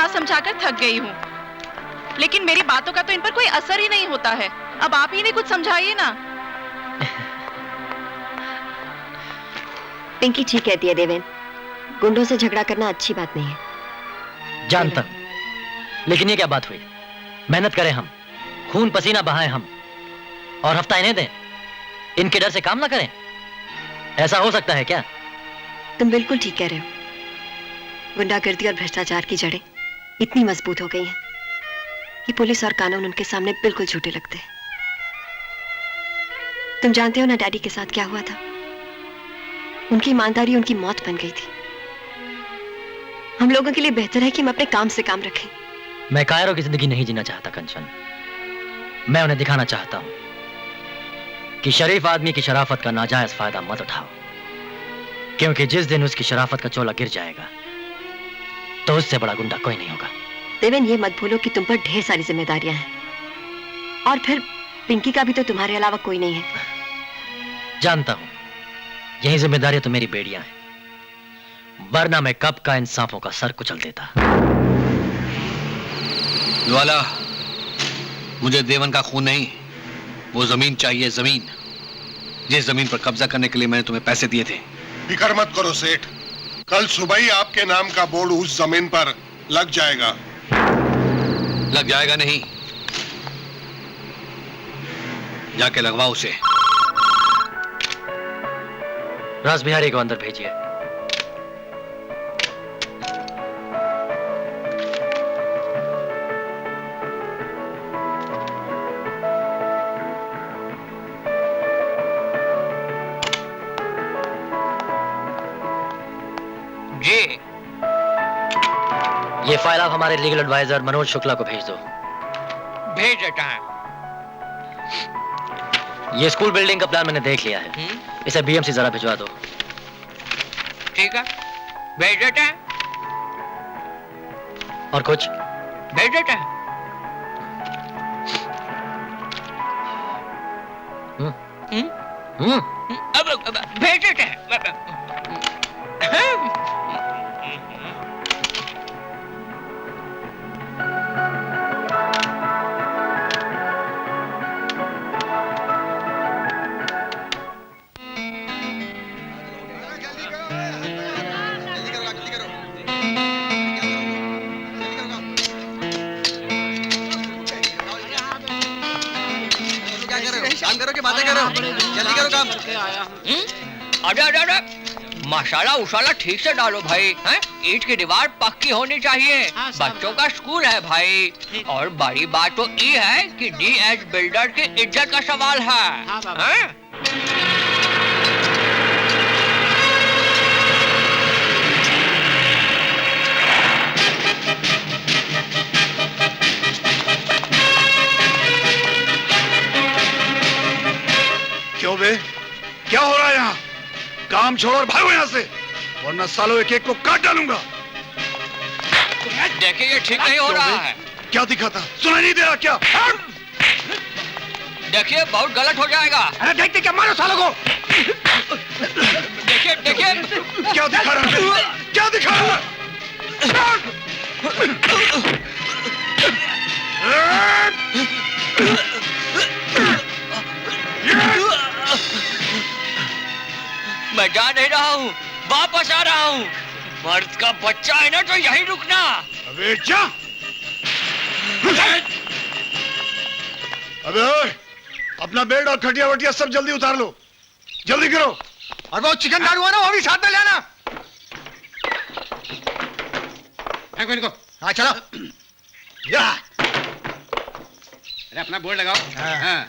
समझा कर थक गई हूँ, लेकिन मेरी बातों का तो इन पर कोई असर ही नहीं होता है। अब आप ही ने कुछ समझाइए ना। पिंकी ठीक कहती है देवेन, गुंडों से झगड़ा करना अच्छी बात नहीं है। जानता हूं, लेकिन ये क्या बात हुई? मेहनत करें हम, खून पसीना बहाएं हम, और हफ्ता इन्हें दें, इनके डर से काम ना करें? ऐसा हो सकता है क्या? तुम बिल्कुल ठीक कह रहे हो। गुंडागर्दी और भ्रष्टाचार की जड़ें इतनी मजबूत हो गई हैं कि पुलिस और कानून उनके सामने बिल्कुल झूठे लगते हैं। तुम जानते हो ना डैडी के साथ क्या हुआ था? उनकी ईमानदारी उनकी मौत बन गई थी। हम लोगों के लिए बेहतर है कि हम अपने काम से काम रखें। मैं कायरों की जिंदगी नहीं जीना चाहता कंचन। मैं उन्हें दिखाना चाहता हूं कि शरीफ आदमी की शराफत का नाजायज फायदा मत उठाओ, क्योंकि जिस दिन उसकी शराफत का चोला गिर जाएगा तो उससे बड़ा गुंडा कोई नहीं होगा। देवेन, ये मत भूलो कि तुम पर ढेर सारी जिम्मेदारियां हैं, और फिर पिंकी का भी तो तुम्हारे अलावा कोई नहीं है। जानता हूं, यही जिम्मेदारियां तो मेरी बेड़ियां हैं, वरना मैं कब का इन सांपों का सर कुचल देता। ज्वाला, मुझे देवन का खून नहीं, वो जमीन चाहिए, जमीन। जिस जमीन पर कब्जा करने के लिए मैंने तुम्हें पैसे दिए थे। फिक्र मत करो सेठ, कल सुबह ही आपके नाम का बोर्ड उस जमीन पर लग जाएगा। लग जाएगा नहीं, जाके लगवाओ उसे। रास बिहारी को अंदर भेजिए। जी, ये फाइल आप हमारे लीगल एडवाइजर मनोज शुक्ला को भेज दो। भेज देता है। ये स्कूल बिल्डिंग का प्लान मैंने देख लिया है, इसे बीएमसी जरा भिजवा दो। ठीक है, भेज देता है। और कुछ? भेज देता है। अब भेज देता है। काम करो कि बातें करो, जल्दी करो काम। अरे अरे अरे, मसाला उसाला ठीक से डालो भाई, हैं? ईंट की दीवार पक्की होनी चाहिए। बच्चों का स्कूल है भाई, और बड़ी बात तो ये है कि डीएच बिल्डर की इज्जत का सवाल है, हैं? क्यों बे, क्या हो रहा है यहाँ? काम छोड़ो और भागो यहाँ से, वरना सालों एक एक को काट डालूंगा। देखिए ये ठीक नहीं हो रहा है। क्या दिखाता, सुनाई नहीं दे रहा क्या? देखिए बहुत गलत हो जाएगा। अरे देखते क्या, मारो सालों को। देखिए देखिए क्या दिखा रहा है, क्या दिखा रहा है? मैं जा नहीं रहा हूँ, वापस आ रहा हूँ। मर्द का बच्चा है ना, तो यहीं रुकना। अबे जा। अबे ओए, अपना बेड और खटिया वटिया सब जल्दी उतार लो, जल्दी करो। और वो चिकन दारू है ना, वो भी साथ में लेना। इनको। हाँ चलो। या। अरे अपना बोर्ड लगाओ। हाँ।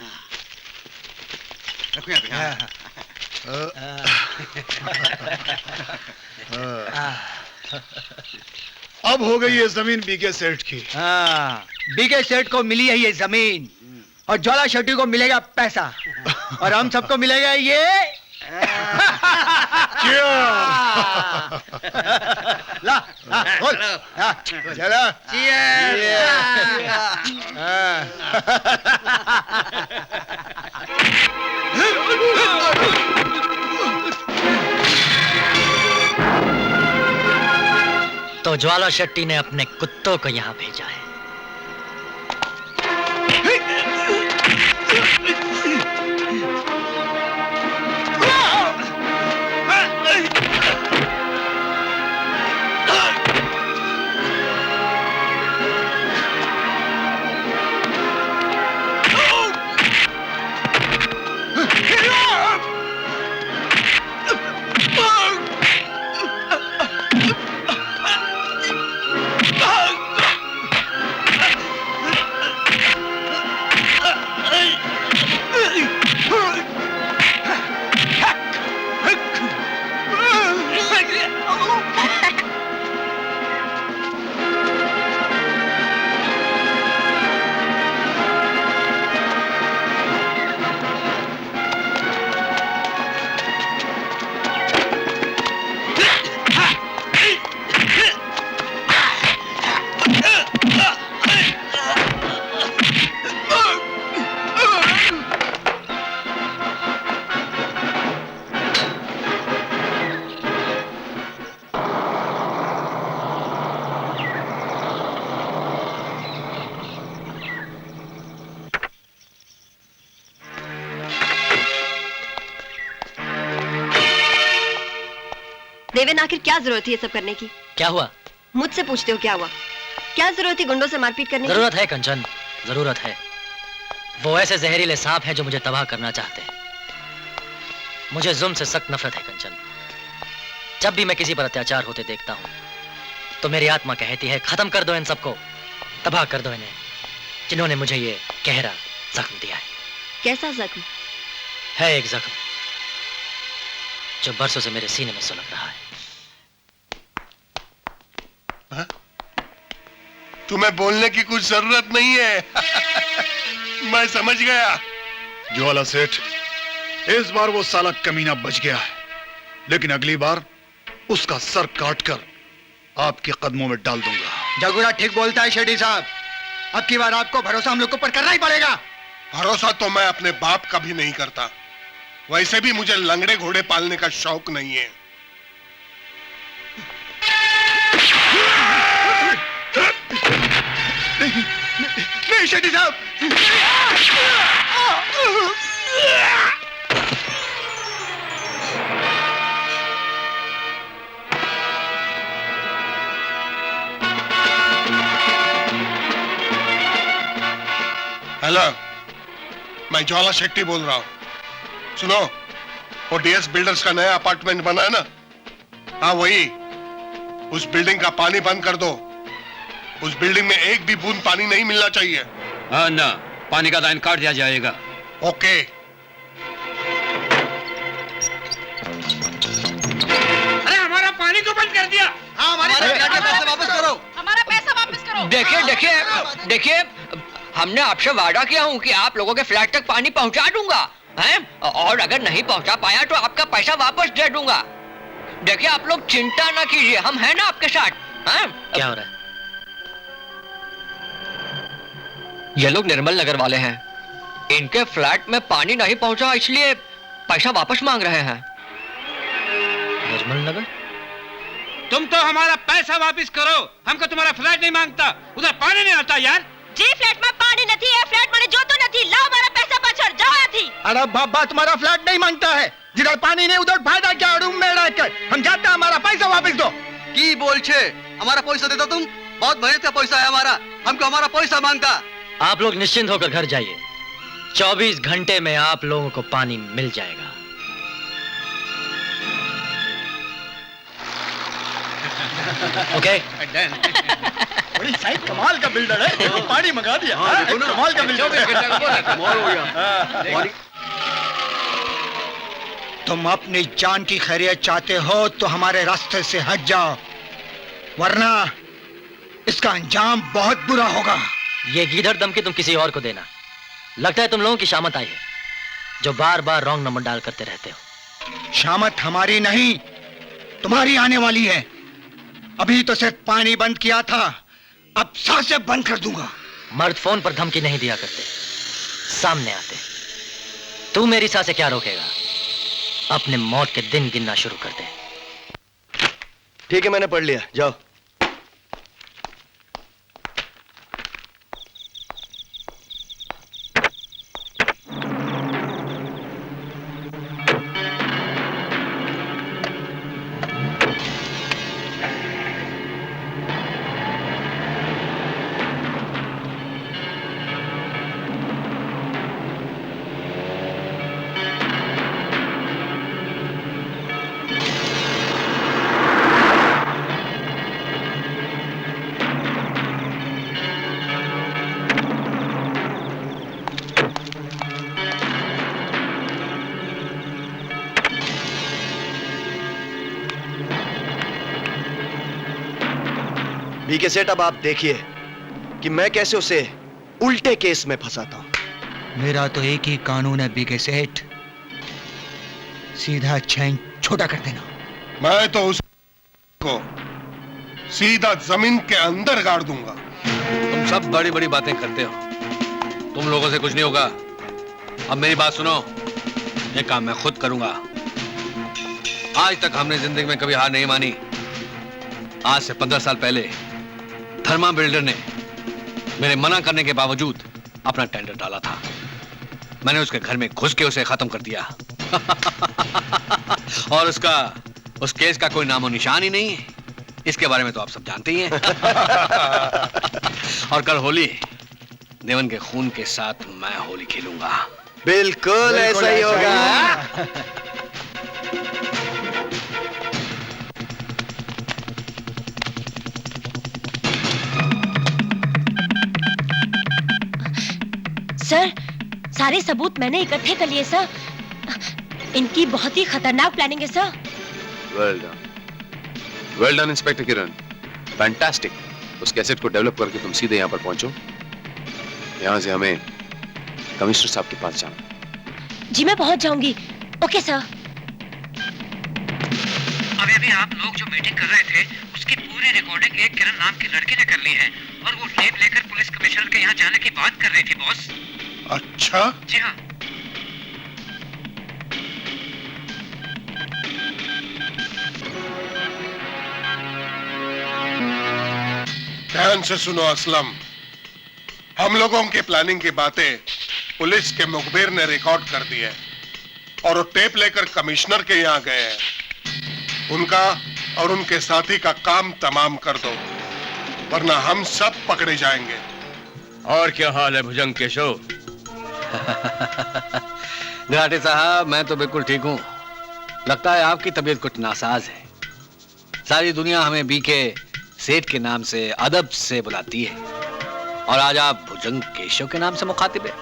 रखो यहाँ पे। हाँ। अब हो गई ये जमीन बीके सेठ की। हाँ, बीके सेठ को मिली है ये जमीन, और ज्वाला शेट्टी को मिलेगा पैसा, और हम सबको मिलेगा ये ला, बोल, चलो। तो ज्वाला शेट्टी ने अपने कुत्तों को यहाँ भेजा है। देवेन, आखिर क्या जरूरत थी ये सब करने की? क्या हुआ? मुझसे पूछते हो क्या हुआ? क्या जरूरत थी गुंडों से मारपीट करने की? जरूरत है कंचन, जरूरत है। वो ऐसे जहरीले सांप हैं जो मुझे तबाह करना चाहते हैं। मुझे जुल्म से सख्त नफरत है कंचन। जब भी मैं किसी पर अत्याचार होते देखता हूँ तो मेरी आत्मा कहती है खत्म कर दो इन सबको, तबाह कर दो इन्हें, जिन्होंने मुझे ये गहरा जख्म दिया है। कैसा जख्म? है एक जख्म जो बरसों से मेरे सीने में सुलग रहा है। तुम्हें बोलने की कुछ जरूरत नहीं है। मैं समझ गया। ज्वाला सेठ, इस बार वो साला कमीना बच गया है, लेकिन अगली बार उसका सर काटकर आपके कदमों में डाल दूंगा। जगुड़ा ठीक बोलता है शेठी साहब। अब की बार आपको भरोसा हम लोग के ऊपर करना ही पड़ेगा। भरोसा तो मैं अपने बाप का भी नहीं करता। वैसे भी मुझे लंगड़े घोड़े पालने का शौक नहीं है। नहीं शेठी साहब। हेलो, मैं ज्वाला शेट्टी बोल रहा हूँ। सुनो, वो डीएस बिल्डर्स का नया अपार्टमेंट बना है ना? हाँ वही। उस बिल्डिंग का पानी बंद कर दो। उस बिल्डिंग में एक भी बूंद पानी नहीं मिलना चाहिए। हाँ ना, पानी का लाइन काट दिया जाएगा। ओके। अरे हमारा पानी को बंद कर दिया। हाँ, हमारे पैसे वापस करो। हमारा पैसा वापस करो। देखिए देखिए देखिए, हमने आपसे वादा किया हूँ कि आप लोगों के फ्लैट तक पानी पहुँचा दूंगा, हैं? और अगर नहीं पहुँचा पाया तो आपका पैसा वापस दे दूंगा। देखिए आप लोग चिंता ना कीजिए, हम हैं ना आपके साथ। हैं? क्या हो रहा है? ये लोग निर्मल नगर वाले हैं। इनके फ्लैट में पानी नहीं पहुंचा, इसलिए पैसा वापस मांग रहे हैं। निर्मल नगर? तुम तो हमारा पैसा वापस करो। हमको तुम्हारा फ्लैट नहीं मांगता, उधर पानी नहीं आता यार। जी फ्लैट में पानी नहीं है, फ्लैट में जो तो नहीं, लाओ हमारा पैसा पाछड़ जाओ थी। अरे बाबा, तुम्हारा फ्लैट नहीं मांगता है। जिधर पानी नहीं उधर फायदा क्या? रूम में रहकर हम जाते हैं, हमारा पैसा वापस दो। की बोल छे? हमारा पैसा दे दो तुम। बहुत मेहनत का पैसा है हमारा, हमको हमारा पैसा मांगता। आप लोग निश्चिंत होकर घर जाइए। 24 घंटे में आप लोगों को पानी मिल जाएगा। ओके? बड़ी साइड कमाल का बिल्डर है। देखो पानी मंगा दिया। कमाल का बिल्डर है। कमाल हो गया। तुम अपनी जान की खैरियत चाहते हो तो हमारे रास्ते से हट जाओ, वरना इसका अंजाम बहुत बुरा होगा। ये गीदड़ धमकी तुम किसी और को देना। लगता है तुम लोगों की शामत आई है, जो बार बार रॉन्ग नंबर डाल करते रहते हो। शामत हमारी नहीं, तुम्हारी आने वाली है। अभी तो सिर्फ पानी बंद किया था, अब सांसें बंद कर दूंगा। मर्द फोन पर धमकी नहीं दिया करते, सामने आते। तू मेरी सांसें क्या रोकेगा? अपने मौत के दिन गिनना शुरू कर दे। ठीक है, मैंने पढ़ लिया, जाओ। बीके सेठ, अब आप देखिए कि मैं कैसे उसे उल्टे केस में फंसाता हूं। मेरा तो एक ही कानून है बीके सेठ, सीधा चैन छोटा कर देना। मैं तो उसको सीधा जमीन के अंदर गाड़ दूंगा। तुम सब बड़ी बड़ी बातें करते हो, तुम लोगों से कुछ नहीं होगा। अब मेरी बात सुनो, ये काम मैं खुद करूंगा। आज तक हमने जिंदगी में कभी हार नहीं मानी। आज से 15 साल पहले धर्मा बिल्डर ने मेरे मना करने के बावजूद अपना टेंडर डाला था। मैंने उसके घर में घुस के उसे खत्म कर दिया। और उस केस का कोई नामो निशान ही नहीं है। इसके बारे में तो आप सब जानते ही हैं। और कल होली, देवन के खून के साथ मैं होली खेलूंगा। बिल्कुल ऐसा ही होगा। सर, सारे सबूत मैंने इकट्ठे कर लिए सर। इनकी बहुत ही खतरनाक प्लानिंग है सर। वेल डन इंस्पेक्टर किरण, फैंटास्टिक। उस कैसेट को डेवलप करके तुम सीधे यहाँ पर पहुंचो। यहाँ से हमें कमिश्नर साहब के पास जाना। जी मैं पहुंच जाऊंगी। Okay sir. अभी आप लोग जो मीटिंग कर रहे थे उसकी पूरी रिकॉर्डिंग एक किरण नाम की लड़की ने कर ली है और वो टेप लेकर पुलिस कमिश्नर के यहाँ जाने की बात कर रही थी बॉस। अच्छा? जी हाँ। ध्यान से सुनो असलम, हम लोगों की प्लानिंग की बातें पुलिस के मुखबिर ने रिकॉर्ड कर दी है और वो टेप लेकर कमिश्नर के यहाँ गए हैं। उनका और उनके साथी का काम तमाम कर दो, वरना हम सब पकड़े जाएंगे। और क्या हाल है भुजंग केशव? घाटे साहब, मैं तो बिल्कुल ठीक हूँ। लगता है आपकी तबीयत कुछ नासाज है। सारी दुनिया हमें बीके सेठ के नाम से अदब से बुलाती है और आज आप भुजंग केशव के नाम से मुखातिब है।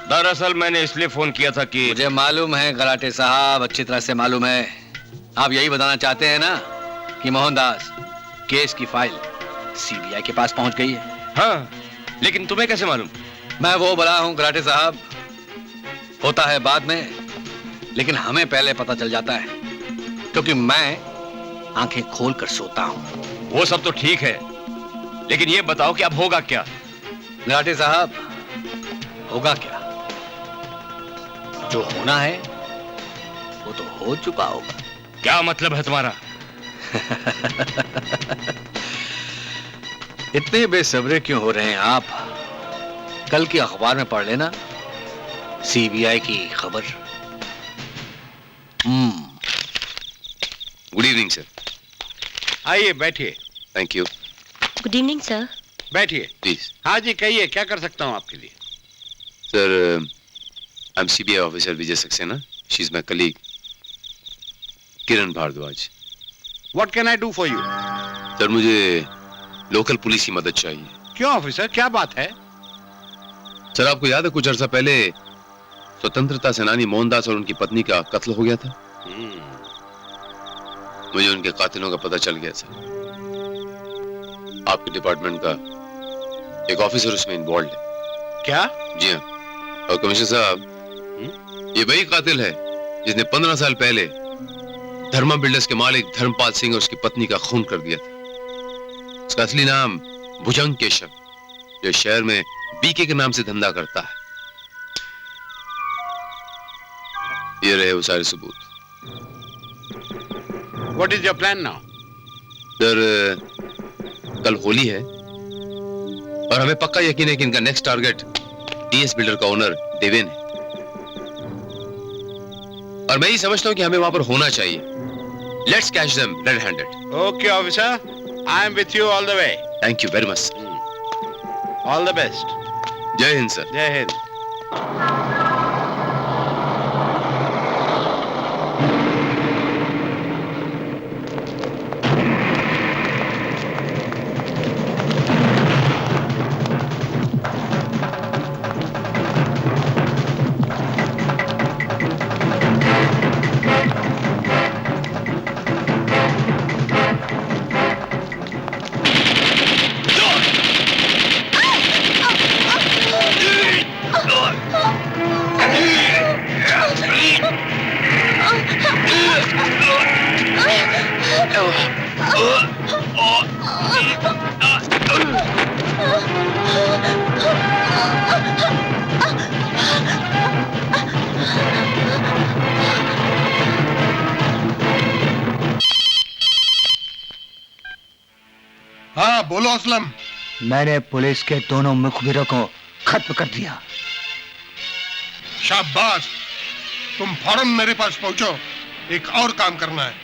दरअसल मैंने इसलिए फोन किया था कि मुझे मालूम है गलाटे साहब, अच्छी तरह से मालूम है। आप यही बताना चाहते हैं ना कि मोहनदास केस की फाइल सीबीआई के पास पहुंच गई है। हाँ, लेकिन तुम्हें कैसे मालूम? मैं वो बड़ा हूं गलाटे साहब, होता है बाद में, लेकिन हमें पहले पता चल जाता है क्योंकि मैं आंखें खोलकर सोता हूं। वो सब तो ठीक है, लेकिन ये बताओ कि अब होगा क्या? गलाटे साहब, होगा क्या? जो होना है वो तो हो चुका होगा। क्या मतलब है तुम्हारा? इतने बेसब्रे क्यों हो रहे हैं आप? कल की अखबार में पढ़ लेना सीबीआई की खबर। Good evening sir. आइए बैठिए। Thank you. Good evening sir. बैठिए प्लीज। हाँ जी, कहिए क्या कर सकता हूँ आपके लिए? Sir, I am CBI officer Vijay Saxena. She is my colleague Kiran Bhardwaj. What can I do for you? Sir, मुझे लोकल पुलिस की मदद चाहिए। क्यों ऑफिसर, क्या बात है? सर, आपको याद है कुछ अरसा पहले स्वतंत्रता सेनानी मोहनदास और उनकी पत्नी का कत्ल हो गया था? मुझे उनके कातिलों का पता चल गया सर। आपके डिपार्टमेंट का एक ऑफिसर उसमें इन्वॉल्व है। क्या? जी हाँ। और कमिश्नर साहब, ये वही कातिल है जिसने 15 साल पहले धर्मा बिल्डर्स के मालिक धर्मपाल सिंह और उसकी पत्नी का खून कर दिया था। उसका असली नाम भुजंग केशव, जो शहर में बीके के नाम से धंधा करता है। ये रहे वो सारे सबूत। What is your plan now? Sir, कल होली है और हमें पक्का यकीन है कि इनका नेक्स्ट टारगेट डीएस बिल्डर का ओनर देवेन है और मैं ही समझता हूं कि हमें वहां पर होना चाहिए। Let's catch them red handed. Okay officer, I am with you all the way. Thank you very much. All the best. जय हिंद सर। जय हिंद। बोलो असलम। मैंने पुलिस के दोनों मुखबिरों को खत्म कर दिया। शाबाश, तुम फौरन मेरे पास पहुंचो, एक और काम करना है।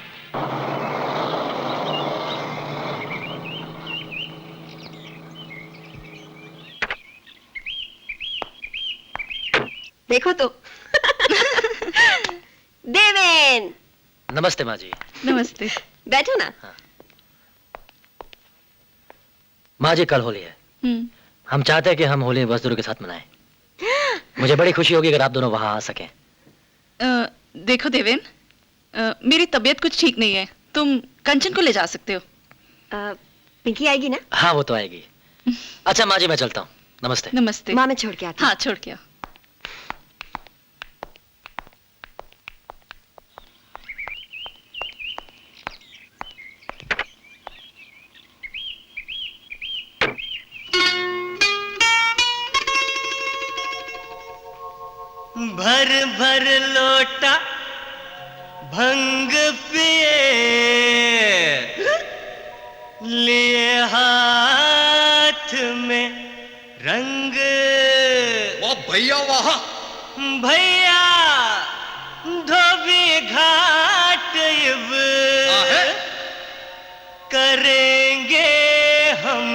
देखो तो देवेन। नमस्ते माँ जी। नमस्ते। बैठो ना। माँ जी, कल होली है। हम चाहते हैं कि हम होली मजदूरों के साथ मनाएं। मुझे बड़ी खुशी होगी अगर आप दोनों वहां आ सकें। देखो देवेन, मेरी तबीयत कुछ ठीक नहीं है, तुम कंचन को ले जा सकते हो। पिंकी आएगी ना? हाँ, वो तो आएगी। अच्छा माँ जी, मैं चलता हूँ। नमस्ते। नमस्ते। माँ मैं छोड़ के आती हूँ। हाँ, छोड़ के आओ। भर भर लोटा भंग पिए, लिए हाथ में रंग। वाह भैया वाह। भैया धोबी घाट इब करेंगे हम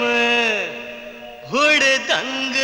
हुड़दंग।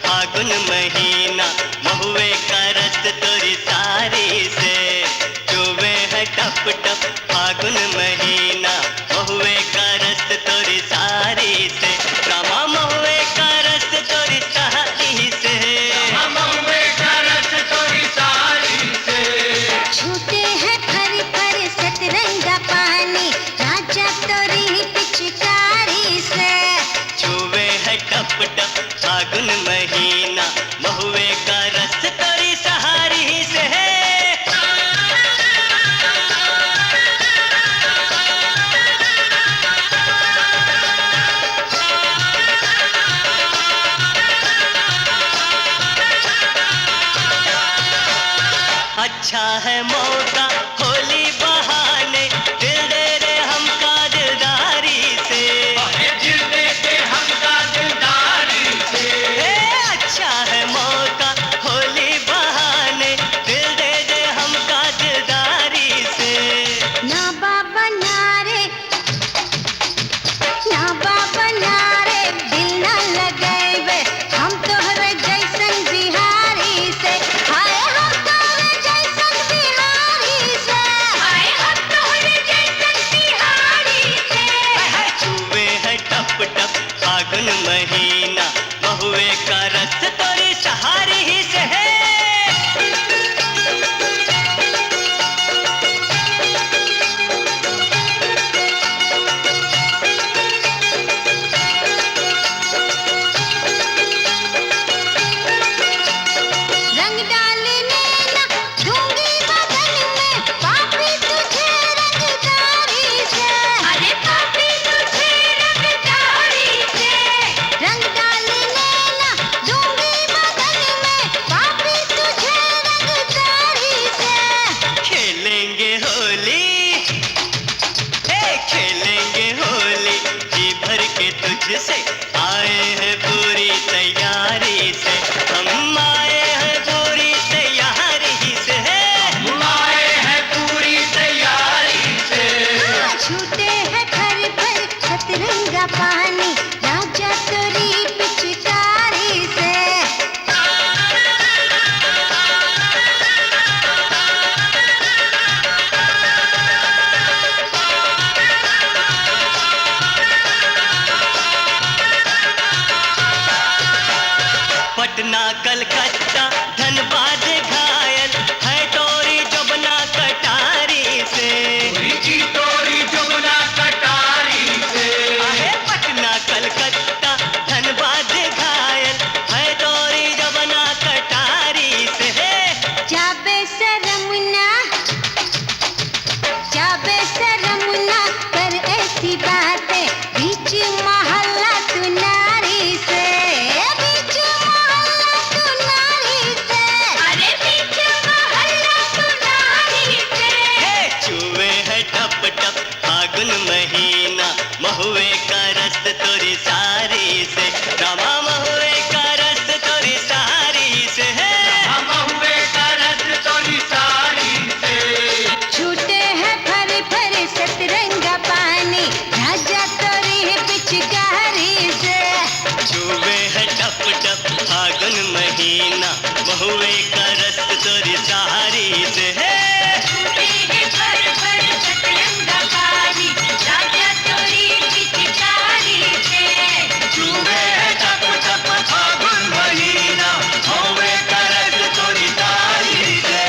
फागुन महीना महुए का रस तोरी सारी से, चुवे है टप टप फागुन महीना महुए का रस तोरी सारी से, रामा महुए का रस तोरी सारी से, महुए का रस तोरी सारी से। छूटे हैं फर फर सतरंगा पानी राजा तोरी पिचकारी से, चुवे है टप टप फागुन महीना महुए का रस तोरी सहारी से। अच्छा है मौका होली बहाने दिल दे रे हमका दिलदारी से, दिल दे के हमका दिलदारी से। अच्छा है मौका होली बहाने दिल दे दे हमका दिलदारी से। ना बाबा नारे दिल ना लगावे हम तोहरे जैसन बिहारी से, हाय हम तोहरे जैसन बिहारी से, हाय हम तोहरे जैसन बिहारी से। चुवे है टप टप फागुन महीना महुए का रस तोरी सहारी ही से है। रंग डालने ना दूंगी बदन में पापी तुझे रंगदारी से, अरे पापी तुझे रंगदारी से। रंग डालने ना दूंगी बदन में पापी तुझे रंगदारी से। खेलेंगे होली, खेलेंगे होली जी भर के तुझसे, आए हैं पूरी तैयारी से, हम आए हैं पूरी तैयारी से, हम आए हैं पूरी तैयारी से। छूटे हैं फर फर सतरंगा पानी राजा तोरी पिचकारी से। तोरी सारी से, रामा महुए का रस तोरी सारी से है, रामा महुए का रस तोरी सारी से। छूटे हैं फरे फरे सतरंगा पानी, राजा तोरी है पिचकारी से। चूबे है टप टप फागुन महीना, महुए का रस तोरी सारी से है। छूटे हैं फरे फरे सतरंगा पानी, राजा तोरी पिचकारी से। चूबे है टप टप फागुन महीना, महुए का रस तोरी सारी से।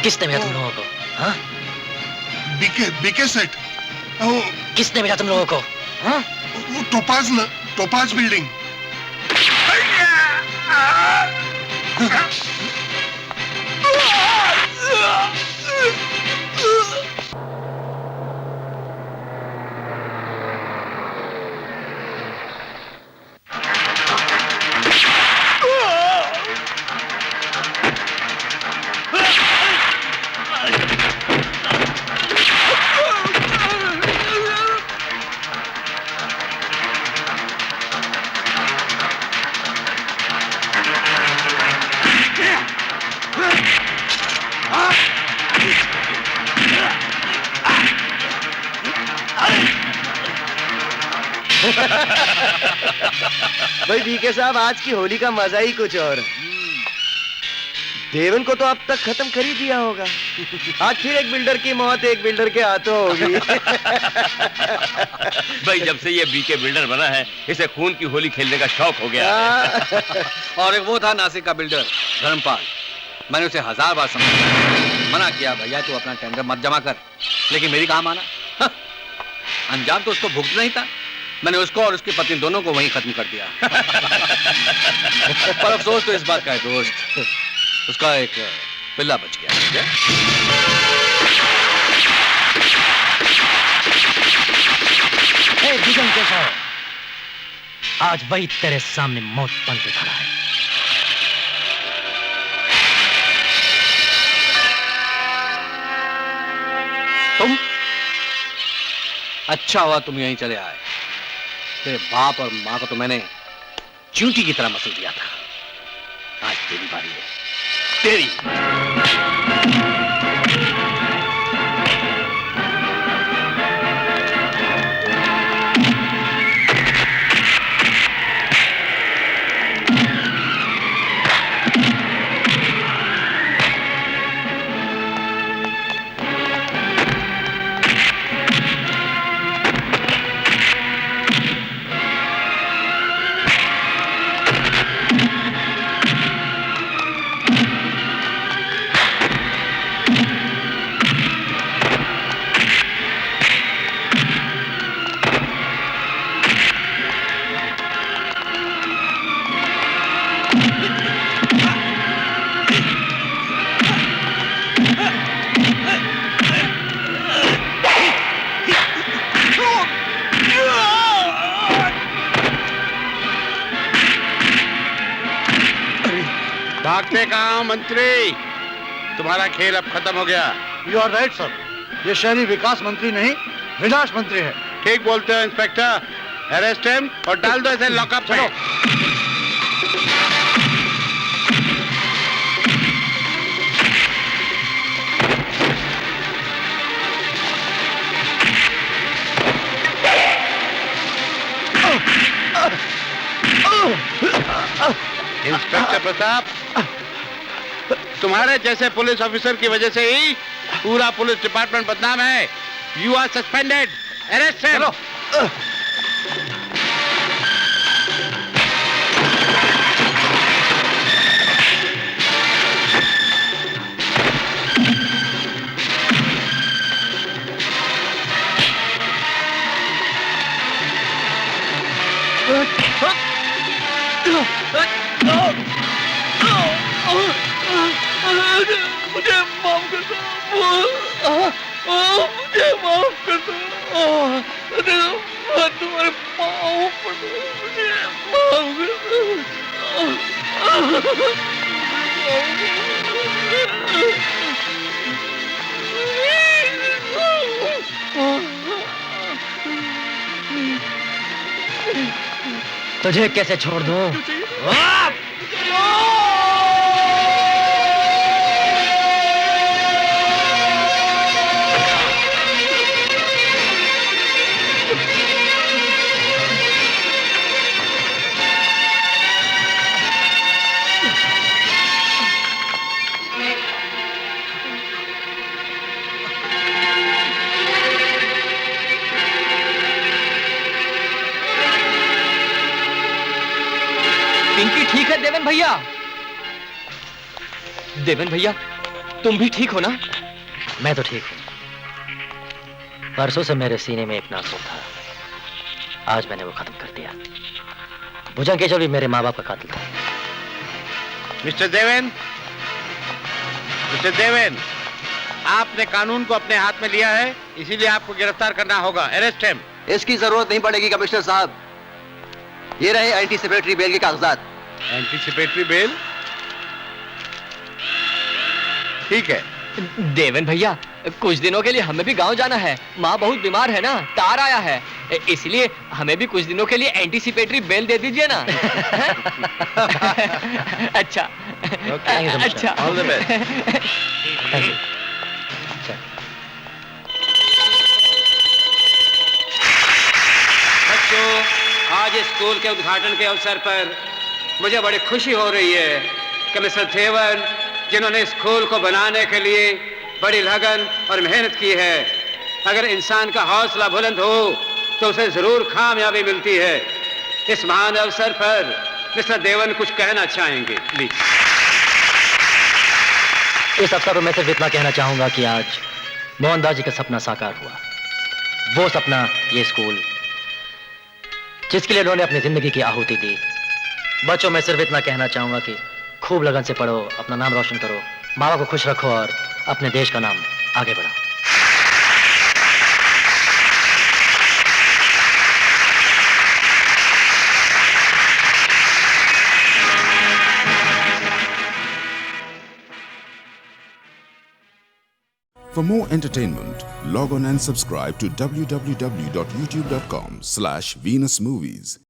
किसने भेजा तुम लोगों को? हाँ? बीके सेट। किसने भेजा तुम लोगों को? हाँ? वो टोपाज बिल्डिंग। भाई बीके साहब, आज की होली का मजा ही कुछ और। देवन को तो अब तक खत्म कर ही दिया होगा। आज फिर एक बिल्डर की मौत एक बिल्डर के हाथों होगी। भाई जब से ये बीके बिल्डर बना है, इसे खून की होली खेलने का शौक हो गया है। और एक वो था नासिक का बिल्डर धर्मपाल, मैंने उसे 1000 बार समझाया, मना किया भैया तू अपना टेंडर मत जमा कर, लेकिन मेरी कहाँ माना। हाँ, अंजाम तो उसको भुगतना ही था। मैंने उसको और उसकी पत्नी दोनों को वहीं खत्म कर दिया। पर अफसोस तो इस बात का है दोस्त, उसका एक पिल्ला बच गया। हे बिजन कैसा है? आज वही तेरे सामने मौत बन के खड़ा है। तुम? अच्छा हुआ तुम यहीं चले आए। तेरे बाप और माँ को तो मैंने चींटी की तरह मसल दिया था। आज तेरी बारी है, तेरी। भागते कहाँ मंत्री? तुम्हारा खेल अब खत्म हो गया। यू आर राइट सर, ये शहरी विकास मंत्री नहीं विनाश मंत्री है। ठीक बोलते हो इंस्पेक्टर। अरेस्ट हिम और डाल दो इसे लॉकअप में। इंस्पेक्टर प्रताप, तुम्हारे जैसे पुलिस ऑफिसर की वजह से ही पूरा पुलिस डिपार्टमेंट बदनाम है। You are suspended. Arrest him. मुझे माफ कर दो, मुझे माफ कर दो, तुम्हारे पाँव पड़ो, मुझे माफ कर दो। तुझे कैसे छोड़ दूं? पिंकी ठीक है देवन भैया? देवन भैया तुम भी ठीक हो ना? मैं तो ठीक हूं। परसों से मेरे सीने में एक नासुर था, आज मैंने वो खत्म कर दिया। भुजंग केशव भी मेरे माँ बाप का कातिल था। मिस्टर देवेन, मिस्टर देवेन, आपने कानून को अपने हाथ में लिया है, इसीलिए आपको गिरफ्तार करना होगा। Arrest him. इसकी जरूरत नहीं पड़ेगी कमिश्नर साहब। ये रहे एंटीसिपेटरी बेल के कागजात। Anticipatory bail? ठीक है। देवन भैया कुछ दिनों के लिए हमें भी गांव जाना है। माँ बहुत बीमार है ना, तार आया है, इसलिए हमें भी कुछ दिनों के लिए एंटीसिपेटरी बेल दे दीजिए ना। अच्छा अच्छा, all the best. Thank you. बच्चों, आज इस स्कूल के उद्घाटन के अवसर पर मुझे बड़ी खुशी हो रही है कि मिस्टर देवन, जिन्होंने स्कूल को बनाने के लिए बड़ी लगन और मेहनत की है, अगर इंसान का हौसला बुलंद हो तो उसे जरूर कामयाबी मिलती है। इस महान अवसर पर मिस्टर देवन कुछ कहना चाहेंगे, प्लीज। इस अवसर पर मैं सिर्फ इतना कहना चाहूंगा कि आज मोहनदास जी का सपना साकार हुआ। वो सपना, ये स्कूल, जिसके लिए उन्होंने अपनी जिंदगी की आहुति दी। बच्चों, मैं सिर्फ इतना कहना चाहूंगा कि खूब लगन से पढ़ो, अपना नाम रोशन करो, माँ बाप को खुश रखो और अपने देश का नाम आगे बढ़ाओ। For more entertainment, log on and subscribe to www.youtube.com/Venus Movies.